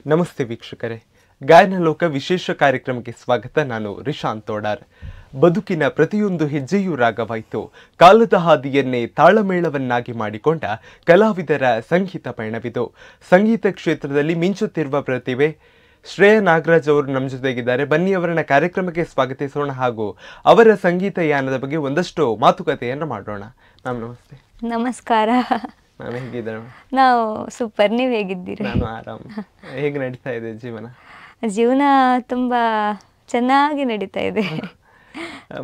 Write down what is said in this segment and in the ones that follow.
ನಮಸ್ತೆ ವೀಕ್ಷಕರೇ, ಗಾಯನ ಲೋಕ ವಿಶೇಷ ಕಾರ್ಯಕ್ರಮಕ್ಕೆ ಸ್ವಾಗತ. ನಾನು ರಿಶಾಂತ್ ತೋಡಾರ್. ಬದುಕಿನ ಪ್ರತಿಯೊಂದು ಹೆಜ್ಜೆಯೂ ರಾಗವಾಯಿತು. ಕಾಲದ ಹಾದಿಯನ್ನೇ ತಾಳಮೇಳವನ್ನಾಗಿ ಮಾಡಿಕೊಂಡ ಕಲಾವಿದರ ಸಂಗೀತ ಪಯಣವಿದು. ಸಂಗೀತ ಕ್ಷೇತ್ರದಲ್ಲಿ ಮಿಂಚುತ್ತಿರುವ ಪ್ರತಿಭೆ ಶ್ರೇಯಾ ನಾಗರಾಜ್ ಅವರು ನಮ್ಮ ಜೊತೆಗಿದ್ದಾರೆ. ಬನ್ನಿ ಅವರನ್ನ ಕಾರ್ಯಕ್ರಮಕ್ಕೆ ಸ್ವಾಗತಿಸೋಣ ಹಾಗೂ ಅವರ ಸಂಗೀತ ಯಾನದ ಬಗ್ಗೆ ಒಂದಷ್ಟು ಮಾತುಕತೆಯನ್ನು ಮಾಡೋಣ. ಮ್ಯಾಮ್ ನಮಸ್ತೆ. ನಮಸ್ಕಾರ. ಮ್ಯಾಮ್ ಹೇಗಿದ್ದಾರೆ? ನಾವು ಸೂಪರ್. ನೀವು ಹೇಗಿದ್ದೀರಿ? ನಾನು ಆರಾಮ್. ಹೇಗೆ ನಡೀತಾ ಇದೆ ಜೀವನ? ಜೀವನ ತುಂಬಾ ಚೆನ್ನಾಗಿ ನಡೀತಾ ಇದೆ.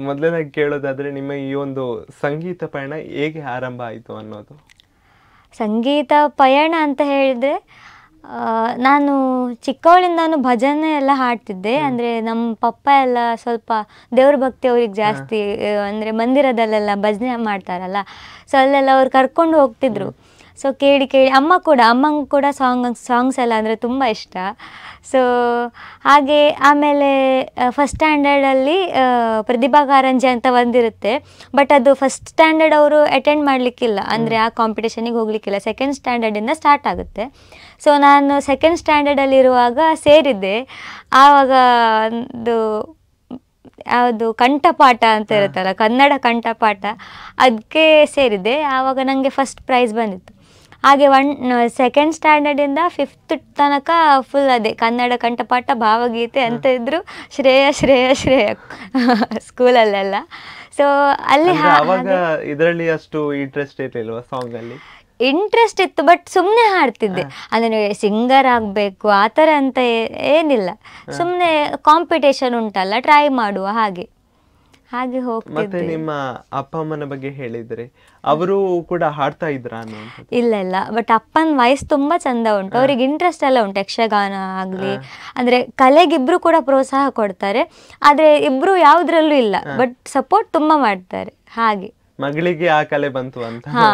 ಮೊದಲನೇದಾಗಿ ಕೇಳೋದಾದ್ರೆ, ನಿಮ್ಮ ಈ ಒಂದು ಸಂಗೀತ ಪಯಣ ಹೇಗೆ ಆರಂಭ ಆಯಿತು ಅನ್ನೋದು? ಸಂಗೀತ ಪಯಣ ಅಂತ ಹೇಳಿದ್ರೆ, ನಾನು ಚಿಕ್ಕವಳಿಂದಾನು ಭಜನೆ ಎಲ್ಲ ಹಾಡ್ತಿದ್ದೆ. ಅಂದರೆ ನಮ್ಮ ಪಪ್ಪ ಎಲ್ಲ ಸ್ವಲ್ಪ ದೇವ್ರ ಭಕ್ತಿ ಅವ್ರಿಗೆ ಜಾಸ್ತಿ. ಅಂದರೆ ಮಂದಿರದಲ್ಲೆಲ್ಲ ಭಜನೆ ಮಾಡ್ತಾರಲ್ಲ, ಸೊ ಅಲ್ಲೆಲ್ಲ ಅವ್ರು ಕರ್ಕೊಂಡು ಹೋಗ್ತಿದ್ರು. ಸೊ ಕೇಳಿ ಅಮ್ಮಂಗೆ ಕೂಡ ಸಾಂಗ್ಸ್ ಎಲ್ಲ ಅಂದರೆ ತುಂಬ ಇಷ್ಟ. ಸೊ ಹಾಗೆ ಆಮೇಲೆ ಫಸ್ಟ್ ಸ್ಟ್ಯಾಂಡರ್ಡಲ್ಲಿ ಪ್ರತಿಭಾ ಕಾರಂಜಿ ಅಂತ ಒಂದಿರುತ್ತೆ. ಬಟ್ ಅದು ಫಸ್ಟ್ ಸ್ಟ್ಯಾಂಡರ್ಡ್ ಅವರು ಅಟೆಂಡ್ ಮಾಡಲಿಕ್ಕಿಲ್ಲ, ಅಂದರೆ ಆ ಕಾಂಪಿಟೇಷನಿಗೆ ಹೋಗಲಿಕ್ಕಿಲ್ಲ. ಸೆಕೆಂಡ್ ಸ್ಟ್ಯಾಂಡರ್ಡಿಂದ ಸ್ಟಾರ್ಟ್ ಆಗುತ್ತೆ. ಸೊ ನಾನು ಸೆಕೆಂಡ್ ಸ್ಟ್ಯಾಂಡರ್ಡಲ್ಲಿರುವಾಗ ಸೇರಿದ್ದೆ. ಆವಾಗ ಒಂದು ಯಾವುದು ಕಂಠಪಾಠ ಅಂತ ಇರುತ್ತಲ್ಲ, ಕನ್ನಡ ಕಂಠಪಾಠ, ಅದಕ್ಕೆ ಸೇರಿದ್ದೆ. ಆವಾಗ ನನಗೆ ಫಸ್ಟ್ ಪ್ರೈಸ್ ಬಂದಿತ್ತು. ಹಾಗೆ ಸೆಕೆಂಡ್ ಸ್ಟ್ಯಾಂಡರ್ಡಿಂದ 5th ತನಕ ಫುಲ್ ಅದೇ ಕನ್ನಡ ಕಂಠಪಾಠ, ಭಾವಗೀತೆ ಅಂತ ಇದ್ರು, ಶ್ರೇಯ ಸ್ಕೂಲಲ್ಲೆಲ್ಲ. ಸೊ ಅಲ್ಲಿ ಇದರಲ್ಲಿ ಅಷ್ಟು ಇಂಟ್ರೆಸ್ಟ್ ಇರಲಿಲ್ವಾ ಸಾಂಗ್ ಅಲ್ಲಿ? ಇಂಟ್ರೆಸ್ಟ್ ಇತ್ತು, ಬಟ್ ಸುಮ್ಮನೆ ಹಾಡ್ತಿದ್ದೆ. ಅಂದರೆ ಸಿಂಗರ್ ಆಗಬೇಕು ಆ ಥರ ಅಂತ ಏನಿಲ್ಲ. ಸುಮ್ಮನೆ ಕಾಂಪಿಟೇಷನ್ ಉಂಟಲ್ಲ, ಟ್ರೈ ಮಾಡುವ ಹಾಗೆ ಹೋಗ್ತಿದ್ದೆ. ಮತ್ತೆ ನಿಮ್ಮ ಅಪ್ಪ ಅಮ್ಮನ ಬಗ್ಗೆ ಹೇಳಿದ್ರೆ, ಅವರು ಕೂಡ ಹಾಡ್ತಾ ಇದ್ರ? ಇಲ್ಲ, ಬಟ್ ಅಪ್ಪನ ವಯಸ್ಸು ತುಂಬಾ ಚಂದ ಉಂಟು. ಅವ್ರಿಗೆ ಇಂಟ್ರೆಸ್ಟ್ ಎಲ್ಲ ಉಂಟು, ಯಕ್ಷಗಾನ ಆಗಲಿ, ಅಂದ್ರೆ ಕಲೆಗಿಬ್ರು ಕೂಡ ಪ್ರೋತ್ಸಾಹ ಕೊಡ್ತಾರೆ. ಆದ್ರೆ ಇಬ್ರು ಯಾವ್ದ್ರಲ್ಲೂ ಇಲ್ಲ, ಬಟ್ ಸಪೋರ್ಟ್ ತುಂಬಾ ಮಾಡ್ತಾರೆ. ಹಾಗೆ ಮಗಳಿಗೆ ಆ ಕಲೆ ಬಂತು ಅಂತ? ಹಾ,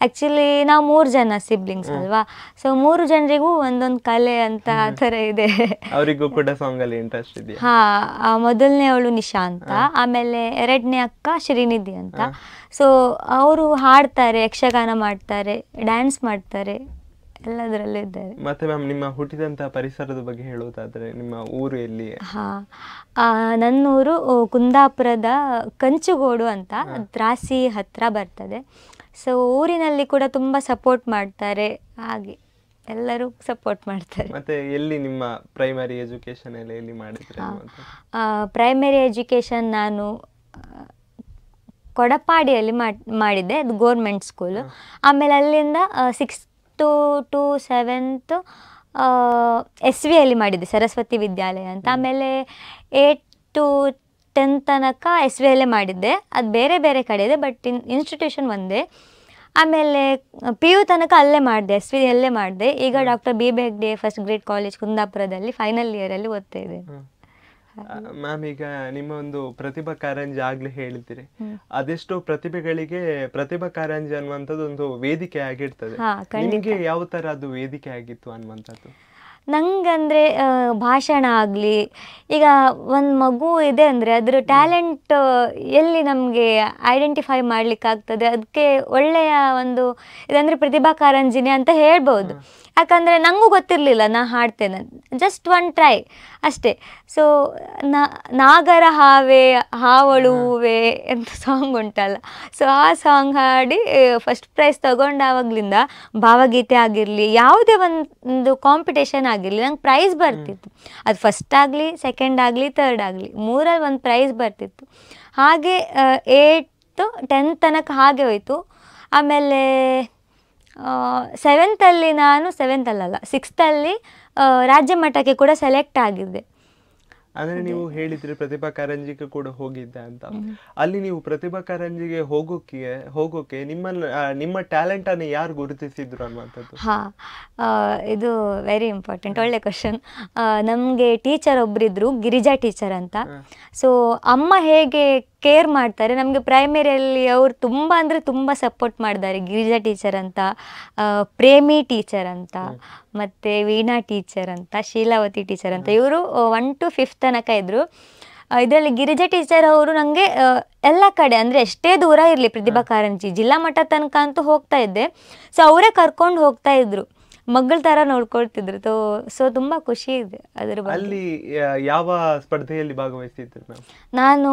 ಆಕ್ಚುಲಿ ನಾವು 3 ಜನ ಸಿಬ್ಲಿಂಗ್ಸ್ ಅಲ್ವಾ, ಸೊ 3 ಜನರಿಗೂ ಒಂದೊಂದು ಕಲೆ ಅಂತ ಆ ಥರ ಇದೆ. ಅವರಿಗೂ ಕೂಡ ಸಾಂಗ್ ಅಲ್ಲಿ ಇಂಟ್ರೆಸ್ಟ್ ಇದೆಯಾ? ಹಾ, ಮೊದಲನೇ ಅವಳು ನಿಶಾ ಅಂತ, ಆಮೇಲೆ 2ನೇ ಅಕ್ಕ ಶ್ರೀನಿಧಿ ಅಂತ. ಸೊ ಅವರು ಹಾಡ್ತಾರೆ, ಯಕ್ಷಗಾನ ಮಾಡ್ತಾರೆ, ಡ್ಯಾನ್ಸ್ ಮಾಡ್ತಾರೆ, ಎಲ್ಲದರಲ್ಲೂ ಇದ್ದಾರೆ. ಮತ್ತೆ ಮ್ಯಾಮ್, ನಿಮ್ಮ ಹುಟ್ಟಿದಂತ ಪರಿಸರದ ಬಗ್ಗೆ ಹೇಳೋದಾದ್ರೆ, ನಿಮ್ಮ ಊರು ಎಲ್ಲಿ? ನನ್ನೂರು ಕುಂದಾಪುರದ ಕಂಚುಗೋಡು ಅಂತ, ದ್ರಾಸಿ ಹತ್ರ ಬರ್ತದೆ. ಸೊ ಊರಿನಲ್ಲಿ ಕೂಡ ತುಂಬ ಸಪೋರ್ಟ್ ಮಾಡ್ತಾರೆ, ಹಾಗೆ ಎಲ್ಲರೂ ಸಪೋರ್ಟ್ ಮಾಡ್ತಾರೆ. ಮತ್ತೆ ಎಲ್ಲಿ ನಿಮ್ಮ ಪ್ರೈಮರಿ ಎಜುಕೇಶನ್ ಎಲ್ಲ ಎಲ್ಲಿ ಮಾಡಿದ್ರೆ? ಪ್ರೈಮರಿ ಎಜುಕೇಶನ್ ನಾನು ಕೊಡಪಾಡಿಯಲ್ಲಿ ಮಾಡಿದ್ದೆ, ಅದು ಗೋರ್ಮೆಂಟ್ ಸ್ಕೂಲು. ಆಮೇಲೆ ಅಲ್ಲಿಂದ 6th to 7th SV ಅಲ್ಲಿ ಮಾಡಿದ್ದೆ, ಸರಸ್ವತಿ ವಿದ್ಯಾಲಯ ಅಂತ. ಆಮೇಲೆ 8th to 10th ತನಕ SV ಅಲ್ಲೇ ಮಾಡಿದ್ದೆ. ಅದು ಬೇರೆ ಬೇರೆ ಕಡೆ ಇದೆ, ಬಟ್ ಇನ್ಸ್ಟಿಟ್ಯೂಷನ್ ಒಂದೇ. ಆಮೇಲೆ PU ತನಕ ಅಲ್ಲೇ ಮಾಡಿದೆ, SV ಅಲ್ಲೇ ಮಾಡಿದೆ. ಈಗ doctor BB Hegde first grade college ಕುಂದಾಪುರದಲ್ಲಿ ಫೈನಲ್ ಇಯರಲ್ಲಿ ಓದ್ತಾ ಇದ್ದೇನೆ. ಮ್ಯಾಮ್, ಈಗ ನಿಮ್ಮ ಒಂದು ಪ್ರತಿಭಾ ಕಾರಂಜಿ ಆಗ್ಲೇ ಹೇಳಿದ್ದೀರಿ, ಅದೆಷ್ಟೋ ಪ್ರತಿಭೆಗಳಿಗೆ ಪ್ರತಿಭಾ ಕಾರಂಜಿ ಅನ್ನುವಂಥದ್ದು ಒಂದು ವೇದಿಕೆ ಆಗಿರ್ತದೆ. ನಿಮಗೆ ಯಾವ ತರ ಅದು ವೇದಿಕೆ ಆಗಿತ್ತು ಅನ್ನುವಂಥದ್ದು? ನಂಗಂದರೆ ಭಾಷಣ ಆಗಲಿ, ಈಗ ಒಂದು ಮಗು ಇದೆ ಅಂದರೆ ಅದರ ಟ್ಯಾಲೆಂಟ್ ಎಲ್ಲಿ ನಮಗೆ ಐಡೆಂಟಿಫೈ ಮಾಡಲಿಕ್ಕಾಗ್ತದೆ, ಅದಕ್ಕೆ ಒಳ್ಳೆಯ ಒಂದು ಇದಂದರೆ ಪ್ರತಿಭಾ ಕಾರಂಜಿನಿ ಅಂತ ಹೇಳ್ಬೋದು. ಯಾಕಂದರೆ ನನಗೂ ಗೊತ್ತಿರಲಿಲ್ಲ ನಾ ಹಾಡ್ತೇನೆ, ಜಸ್ಟ್ ಒನ್ ಟ್ರೈ ಅಷ್ಟೇ. ಸೊ ನಾಗರ ಹಾವಳು ಹೂವೆ ಅಂತ ಸಾಂಗ್ ಉಂಟಲ್ಲ, ಸೊ ಆ ಸಾಂಗ್ ಹಾಡಿ ಫಸ್ಟ್ ಪ್ರೈಸ್ ತಗೊಂಡಾವಾಗಲಿಂದ ಭಾವಗೀತೆ ಆಗಿರಲಿ, ಯಾವುದೇ ಒಂದು ಕಾಂಪಿಟೇಷನ್ ಆಗಿರಲಿ, ನಂಗೆ ಪ್ರೈಸ್ ಬರ್ತಿತ್ತು. ಅದು ಫಸ್ಟ್ ಆಗಲಿ, ಸೆಕೆಂಡ್ ಆಗಲಿ, ಥರ್ಡ್ ಆಗಲಿ, 3ರಲ್ಲಿ ಒಂದು ಪ್ರೈಸ್ ಬರ್ತಿತ್ತು. ಹಾಗೆ 8th 10th ತನಕ ಹಾಗೆ ಹೋಯಿತು. ಆಮೇಲೆ 7th ಅಲ್ಲಿ ನಾನು 6th ಅಲ್ಲಿ ರಾಜ್ಯ ಮಟ್ಟಕ್ಕೆ ಕೂಡ ಸೆಲೆಕ್ಟ್ ಆಗಿದ್ದೆ. ಅಂದ್ರೆ ನೀವು ಹೇಳಿದ್ರೆ ಪ್ರತಿಭಾ ಕಾರಂಜಿಗೆ ಕೂಡ ಹೋಗಿದ್ದೆ ಅಂತ. ಅಲ್ಲಿ ನೀವು ಪ್ರತಿಭಾ ಕಾರಂಜಿಗೆ ಹೋಗೋಕೆ ನಿಮ್ಮ ಟ್ಯಾಲೆಂಟ್ ಅನ್ನು ಯಾರು ಗುರುತಿಸಿದ್ರು ಅನ್ನುವಂಥದ್ದು? ಇದು ವೆರಿ ಇಂಪಾರ್ಟೆಂಟ್, ಒಳ್ಳೆ ಕ್ವಶನ್. ನಮಗೆ ಟೀಚರ್ ಒಬ್ಬರಿದ್ರು, ಗಿರಿಜಾ ಟೀಚರ್ ಅಂತ. ಸೊ ಅಮ್ಮ ಹೇಗೆ ಕೇರ್ ಮಾಡ್ತಾರೆ, ನಮಗೆ ಪ್ರೈಮರಿಯಲ್ಲಿ ಅವರು ತುಂಬ ಅಂದರೆ ತುಂಬ ಸಪೋರ್ಟ್ ಮಾಡಿದ್ದಾರೆ. ಗಿರಿಜಾ ಟೀಚರ್ ಅಂತ, ಪ್ರೇಮಿ ಟೀಚರ್ ಅಂತ, ಮತ್ತು ವೀಣಾ ಟೀಚರ್ ಅಂತ, ಶೀಲಾವತಿ ಟೀಚರ್ ಅಂತ, ಇವರು 1 to 5th ತನಕ ಇದ್ದರು. ಇದರಲ್ಲಿ ಗಿರಿಜಾ ಟೀಚರ್ ಅವರು ನನಗೆ ಎಲ್ಲ ಕಡೆ, ಅಂದರೆ ಎಷ್ಟೇ ದೂರ ಇರಲಿ ಪ್ರತಿಭಾ ಕಾರಂಜಿ ಜಿಲ್ಲಾ ಮಟ್ಟ ತನಕ ಅಂತೂ ಹೋಗ್ತಾ ಇದ್ದೆ. ಸೊ ಅವರೇ ಕರ್ಕೊಂಡು ಹೋಗ್ತಾ ಇದ್ರು. ಮಗಳ ತರ ನೋಡ್ಕೊಳ್ತಿದ್ರು. ಸೊ ತುಂಬಾ ಖುಷಿ ಇದೆ ಅದ್ರ ಬಗ್ಗೆ. ಅಲ್ಲಿ ಯಾವ ಸ್ಪರ್ಧೆಯಲ್ಲಿ ಭಾಗವಹಿಸಿದ್ರು ಮ್ಯಾಮ್? ನಾನು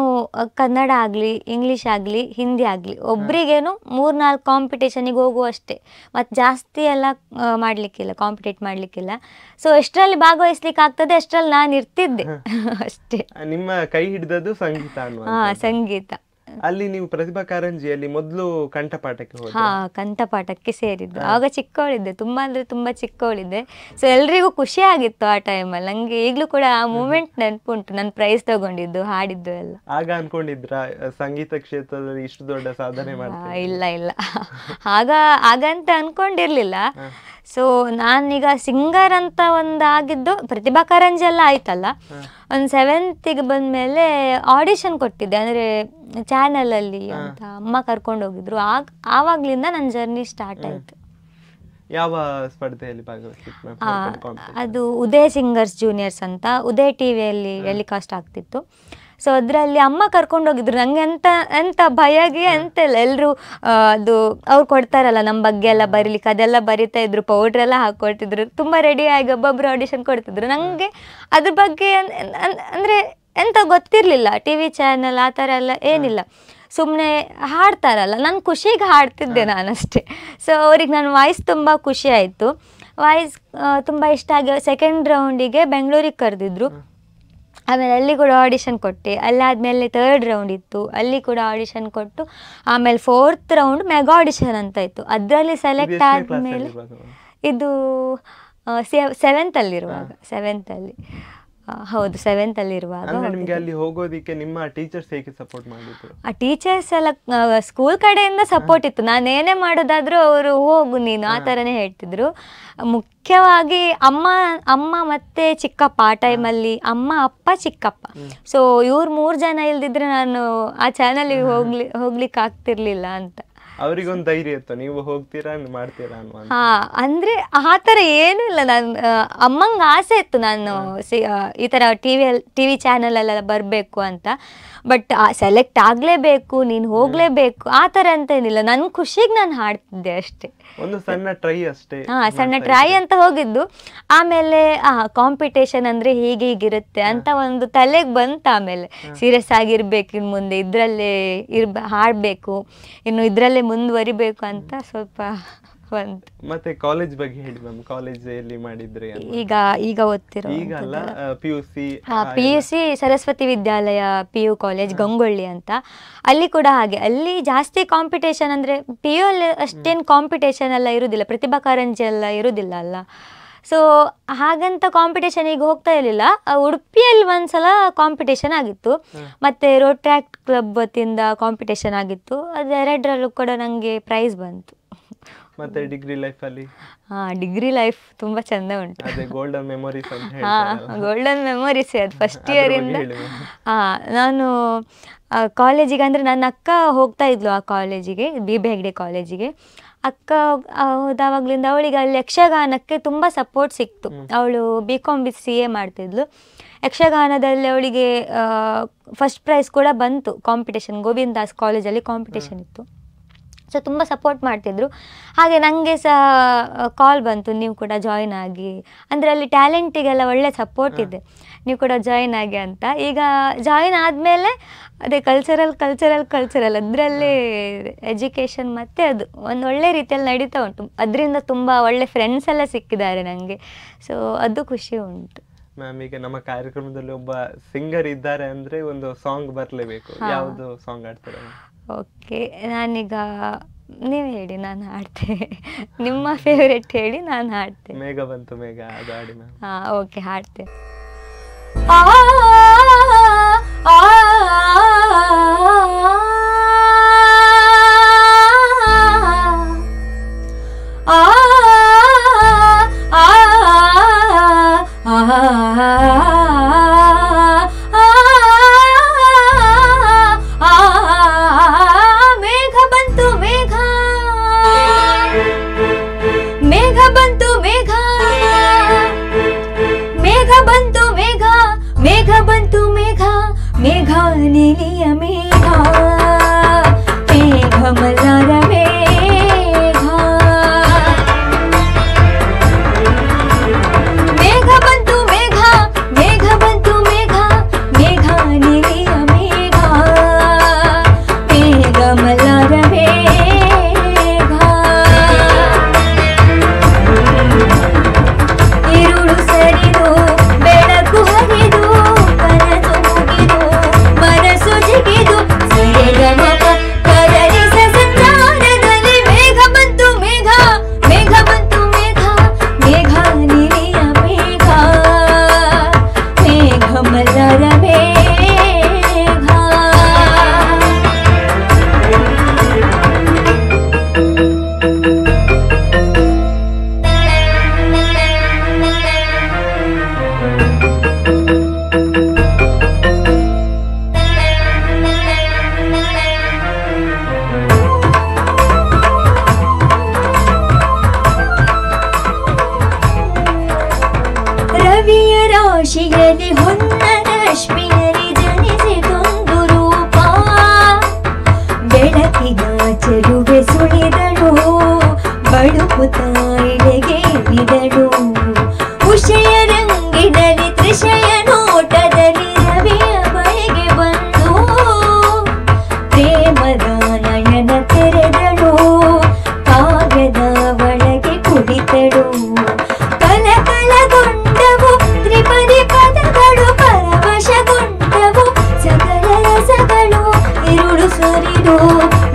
ಕನ್ನಡ ಆಗಲಿ, ಇಂಗ್ಲೀಷ್ ಆಗಲಿ, ಹಿಂದಿ ಆಗಲಿ ಒಬ್ರಿಗೇನು 3-4 ಕಾಂಪಿಟೇಷನಿಗೆ ಹೋಗುವಷ್ಟೇ, ಮತ್ತು ಜಾಸ್ತಿ ಎಲ್ಲ ಮಾಡಲಿಕ್ಕಿಲ್ಲ, ಕಾಂಪಿಟೇಟ್ ಮಾಡಲಿಕ್ಕಿಲ್ಲ. ಸೊ ಎಷ್ಟರಲ್ಲಿ ಭಾಗವಹಿಸ್ಲಿಕ್ಕೆ ಆಗ್ತದೆ ಅಷ್ಟರಲ್ಲಿ ನಾನು ಇರ್ತಿದ್ದೆ ಅಷ್ಟೇ. ನಿಮ್ಮ ಕೈ ಹಿಡಿದದ್ದು ಸಂಗೀತ ಅನ್ನುವ? ಹಾ, ಸಂಗೀತ. ಅಲ್ಲಿ ನೀವು ಪ್ರತಿಭಾ ಕಾರಂಜಿಯಲ್ಲಿ ಮೊದಲು ಕಂಠಪಾಠಕ್ಕೆ ಹೋದ? ಹಾ, ಕಂಠಪಾಠಕ್ಕೆ ಸೇರಿದ್ದು. ಆವಾಗ ಚಿಕ್ಕವಳಿದ್ದೆ, ತುಂಬಾ ಅಂದ್ರೆ ತುಂಬಾ ಚಿಕ್ಕವಳಿದ್ದೆ. ಸೊ ಎಲ್ರಿಗೂ ಖುಷಿ ಆಗಿತ್ತು ಆ ಟೈಮಲ್ಲಿ. ನಂಗೆ ಈಗಲೂ ಕೂಡ ಆ ಮೂಮೆಂಟ್ ನೆನಪುಂಟು, ನಾನು ಪ್ರೈಸ್ ತಗೊಂಡಿದ್ದು, ಹಾಡಿದ್ದು ಎಲ್ಲ. ಆಗ ಅನ್ಕೊಂಡಿದ್ರ ಸಂಗೀತ ಕ್ಷೇತ್ರದಲ್ಲಿ ಇಷ್ಟು ದೊಡ್ಡ ಸಾಧನೆ ಮಾಡ್ತೀನಿ? ಇಲ್ಲ ಇಲ್ಲ, ಹಾಗಂತ ಅನ್ಕೊಂಡಿರ್ಲಿಲ್ಲ. ಸೊ ನಾನೀಗ ಸಿಂಗರ್ ಅಂತ ಒಂದು ಆಗಿದ್ದು ಪ್ರತಿಭಾ ಕಾರಂಜಿ ಎಲ್ಲ ಆಯ್ತಲ್ಲ, ಒಂದು 7th ಬಂದ್ಮೇಲೆ ಆಡಿಷನ್ ಕೊಟ್ಟಿದ್ದೆ, ಅಂದರೆ ಚಾನಲಲ್ಲಿ ಅಂತ ಅಮ್ಮ ಕರ್ಕೊಂಡು ಹೋಗಿದ್ರು. ಆವಾಗ್ಲಿಂದ ನನ್ನ ಜರ್ನಿ ಸ್ಟಾರ್ಟ್ ಆಯ್ತು. ಯಾವ ಸ್ಪರ್ಧೆಯಲ್ಲಿ ಭಾಗವಹಿಸಿದ್ರು? ಅದು ಉದಯ್ ಸಿಂಗರ್ಸ್ ಜೂನಿಯರ್ಸ್ ಅಂತ ಉದಯ್ ಟಿವಿಯಲ್ಲಿ ಟೆಲಿಕಾಸ್ಟ್ ಆಗ್ತಿತ್ತು. ಸೊ ಅದರಲ್ಲಿ ಅಮ್ಮ ಕರ್ಕೊಂಡು ಹೋಗಿದ್ರು. ನಂಗೆ ಎಂತ ಭಯಗೆ ಎಂತೆಲ್ಲ, ಎಲ್ಲರೂ ಅದು ಅವ್ರು ಕೊಡ್ತಾರಲ್ಲ ನಮ್ಮ ಬಗ್ಗೆ ಎಲ್ಲ ಬರೀಲಿಕ್ಕೆ, ಅದೆಲ್ಲ ಬರಿತಾ ಇದ್ರು, ಪೌಡ್ರೆಲ್ಲ ಹಾಕ್ಕೊಳ್ತಿದ್ರು, ತುಂಬ ರೆಡಿಯಾಗಿ ಒಬ್ಬೊಬ್ರು ಆಡಿಷನ್ ಕೊಡ್ತಿದ್ರು. ನನಗೆ ಅದ್ರ ಬಗ್ಗೆ ಅಂದರೆ ಎಂತ ಗೊತ್ತಿರಲಿಲ್ಲ. TV ಚಾನಲ್ ಆ ಥರ ಎಲ್ಲ ಏನಿಲ್ಲ, ಸುಮ್ಮನೆ ಹಾಡ್ತಾರಲ್ಲ, ನನ್ನ ಖುಷಿಗೆ ಹಾಡ್ತಿದ್ದೆ ನಾನಷ್ಟೇ. ಸೊ ಅವ್ರಿಗೆ ನನ್ನ ವಾಯ್ಸ್ ತುಂಬ ಖುಷಿ ಆಯಿತು, ವಾಯ್ಸ್ ತುಂಬ ಇಷ್ಟ ಆಗಿ 2nd ರೌಂಡಿಗೆ ಬೆಂಗಳೂರಿಗೆ ಕರೆದಿದ್ರು. ಆಮೇಲೆ ಅಲ್ಲಿ ಕೂಡ ಆಡಿಷನ್ ಕೊಟ್ಟೆ. ಅಲ್ಲಾದಮೇಲೆ 3rd ರೌಂಡ್ ಇತ್ತು, ಅಲ್ಲಿ ಕೂಡ ಆಡಿಷನ್ ಕೊಟ್ಟು ಆಮೇಲೆ 4th ರೌಂಡ್ ಮೆಗಾ ಆಡಿಷನ್ ಅಂತ ಇತ್ತು. ಅದರಲ್ಲಿ ಸೆಲೆಕ್ಟ್ ಆದಮೇಲೆ ಇದು 7th ಅಲ್ಲಿರುವಾಗ, 7th ಅಲ್ಲಿ, ಹೌದು 7th ಅಲ್ಲಿರುವಾಗ. ನಿಮಗೆ ಅಲ್ಲಿ ಹೋಗೋದಿಕ್ಕೆ ನಿಮ್ಮ ಟೀಚರ್ಸ್ ಹೇಗೆ ಸಪೋರ್ಟ್ ಮಾಡಿದ್ರು? ಆ ಟೀಚರ್ಸ್ ಎಲ್ಲ ಸ್ಕೂಲ್ ಕಡೆಯಿಂದ ಸಪೋರ್ಟ್ ಇತ್ತು. ನಾನೇನೇ ಮಾಡೋದಾದ್ರೂ ಅವರು ಹೋಗು ನೀನು ಆ ಥರನೇ ಹೇಳ್ತಿದ್ರು. ಮುಖ್ಯವಾಗಿ ಅಮ್ಮ ಮತ್ತೆ ಚಿಕ್ಕಪ್ಪ, ಆ ಟೈಮಲ್ಲಿ ಅಮ್ಮ, ಅಪ್ಪ, ಚಿಕ್ಕಪ್ಪ. ಸೊ ಇವ್ರು 3 ಜನ ಇಲ್ದಿದ್ರೆ ನಾನು ಆ ಚಾನಲ್ಗೆ ಹೋಗ್ಲಿಕ್ಕೆ ಆಗ್ತಿರ್ಲಿಲ್ಲ ಅಂತ. ಅವರಿಗೊಂದು ಧೈರ್ಯ ಇತ್ತು, ನೀವು ಹೋಗ್ತೀರಾ ಮಾಡ್ತೀರಾ ಅನ್ನುವ? ಹಾ, ಅಂದ್ರೆ ಆ ಥರ ಏನೂ ಇಲ್ಲ. ನಾನು ಅಮ್ಮಂಗೆ ಆಸೆ ಇತ್ತು ನಾನು ಈ ಥರ ಟಿವಿ ಚಾನಲೆಲ್ಲ ಬರಬೇಕು ಅಂತ. ಬಟ್ ಸೆಲೆಕ್ಟ್ ಆಗಲೇಬೇಕು, ನೀನು ಹೋಗಲೇಬೇಕು ಆ ಥರ ಅಂತ ಏನಿಲ್ಲ. ನನ್ನ ಖುಷಿಗೆ ನಾನು ಹಾಡ್ತಿದ್ದೆ ಅಷ್ಟೇ, ಒಂದು ಸಣ್ಣ ಟ್ರೈ ಅಷ್ಟೇ. ಸಣ್ಣ ಟ್ರೈ ಅಂತ ಹೋಗಿದ್ದು. ಆಮೇಲೆ ಕಾಂಪಿಟೇಷನ್ ಅಂದರೆ ಹೀಗಿರುತ್ತೆ ಅಂತ ಒಂದು ತಲೆಗೆ ಬಂತು. ಆಮೇಲೆ ಸೀರಿಯಸ್ ಆಗಿರ್ಬೇಕು, ಇನ್ನು ಮುಂದೆ ಇದರಲ್ಲೇ ಹಾಡಬೇಕು, ಇನ್ನು ಇದರಲ್ಲೇ ಮುಂದುವರಿಬೇಕು ಅಂತ ಸ್ವಲ್ಪ ಬಂತು. ಮತ್ತೆ ಕಾಲೇಜ್ ಬಗ್ಗೆ ಹೇಳಿ ಮ್ಯಾಮ್, ಕಾಲೇಜ್ ಎಲ್ಲಿ ಮಾಡಿದ್ರಿ? ಈಗ ಓದ್ತಿರೋ ಈಗ ಅಲ್ಲ, PUC ಸರಸ್ವತಿ ವಿದ್ಯಾಲಯ PU ಕಾಲೇಜ್ ಗಂಗೊಳ್ಳಿ ಅಂತ. ಅಲ್ಲಿ ಕೂಡ ಹಾಗೆ, ಅಲ್ಲಿ ಜಾಸ್ತಿ ಕಾಂಪಿಟೇಷನ್ ಅಂದರೆ PU ಅಲ್ಲಿ ಅಷ್ಟೇನು ಕಾಂಪಿಟೇಷನ್ ಎಲ್ಲ ಇರುವುದಿಲ್ಲ, ಪ್ರತಿಭಾ ಕಾರಂಜಿ ಎಲ್ಲ ಇರುವುದಿಲ್ಲ ಅಲ್ಲ. ಸೊ ಹಾಗಂತ ಕಾಂಪಿಟೇಷನಿಗೆ ಹೋಗ್ತಾ ಇರಲಿಲ್ಲ. ಉಡುಪಿಯಲ್ಲಿ ಒಂದ್ಸಲ ಕಾಂಪಿಟೇಷನ್ ಆಗಿತ್ತು, ಮತ್ತು ರೋಡ್ ಟ್ರ್ಯಾಕ್ ಕ್ಲಬ್ ವತಿಯಿಂದ ಕಾಂಪಿಟೇಷನ್ ಆಗಿತ್ತು. ಅದು 2ರಲ್ಲೂ ಕೂಡ ನನಗೆ ಪ್ರೈಸ್ ಬಂತು. ಮತ್ತೆ ಡಿಗ್ರಿ ಲೈಫ್ ಅಲ್ಲಿ? ಡಿಗ್ರಿ ಲೈಫ್ ತುಂಬಾ ಚಂದ ಉಂಟು. ಅದೇ ಗೋಲ್ಡನ್ ಮೆಮೊರೀಸ್ ಅಂತ ಹೇಳ್ತಾರಲ್ಲ. Golden memories. ಅದು ಫಸ್ಟ್ ಇಯರ್ ಇಂದ ನಾನು ಕಾಲೇಜಿಗೆ, ಅಂದರೆ ನನ್ನ ಅಕ್ಕ ಹೋಗ್ತಾ ಇದ್ಲು ಆ ಕಾಲೇಜಿಗೆ, BB ಹೆಗ್ಡೆ ಕಾಲೇಜಿಗೆ. ಅಕ್ಕ ಹೋದಾವಾಗ್ಲಿಂದ ಅವಳಿಗೆ ಅಲ್ಲಿ ಯಕ್ಷಗಾನಕ್ಕೆ ತುಂಬ ಸಪೋರ್ಟ್ ಸಿಕ್ತು. ಅವಳು BCom CA ಮಾಡ್ತಿದ್ಲು. ಯಕ್ಷಗಾನದಲ್ಲಿ ಅವಳಿಗೆ ಫಸ್ಟ್ ಪ್ರೈಸ್ ಕೂಡ ಬಂತು ಕಾಂಪಿಟೇಷನ್, ಗೋವಿಂದ ದಾಸ್ ಕಾಲೇಜಲ್ಲಿ ಕಾಂಪಿಟೇಷನ್ ಇತ್ತು. ಸೊ ತುಂಬ ಸಪೋರ್ಟ್ ಮಾಡ್ತಿದ್ರು. ಹಾಗೆ ನನಗೆ ಸಹ ಕಾಲ್ ಬಂತು, ನೀವು ಕೂಡ ಜಾಯ್ನ್ ಆಗಿ, ಅಂದರೆ ಅಲ್ಲಿ ಟ್ಯಾಲೆಂಟಿಗೆಲ್ಲ ಒಳ್ಳೆ ಸಪೋರ್ಟ್ ಇದೆ, ನೀವು ಕೂಡ ಜಾಯ್ನ್ ಆಗಿ ಅಂತ. ಈಗ ಜಾಯ್ನ್ ಆದಮೇಲೆ ಅದೇ ಕಲ್ಚರಲ್ ಅದರಲ್ಲಿ ಎಜುಕೇಷನ್ ಮತ್ತು ಅದು ಒಂದು ಒಳ್ಳೆ ರೀತಿಯಲ್ಲಿ ನಡೀತಾ ಉಂಟು. ಅದರಿಂದ ತುಂಬ ಒಳ್ಳೆ ಫ್ರೆಂಡ್ಸ್ ಎಲ್ಲ ಸಿಕ್ಕಿದ್ದಾರೆ ನನಗೆ. ಸೊ ಅದು ಖುಷಿ ಉಂಟು. ಮ್ಯಾಮ್, ಈಗ ನಮ್ಮ ಕಾರ್ಯಕ್ರಮದಲ್ಲಿ ಒಬ್ಬ ಸಿಂಗರ್ ಇದ್ದಾರೆ ಅಂದರೆ ಒಂದು ಸಾಂಗ್ ಬರಲೇಬೇಕು. ಯಾವುದು ಸಾಂಗ್ ಆಡ್ತಾರೆ? ಓಕೆ, ನಾನೀಗ ನೀವು ಹೇಳಿ, ನಾನು ಹಾಡ್ತೇನೆ. ನಿಮ್ಮ ಫೇವ್ರೆಟ್ ಹೇಳಿ, ನಾನು ಹಾಡ್ತೇನೆ. ಮೇಘ ಬಂತು ಮೇಘ, ಅದು ಹಾಡಿ ಮ್ಯಾಮ್. ಓಕೆ, ಹಾಡ್ತೇನೆ. ಮೇಘ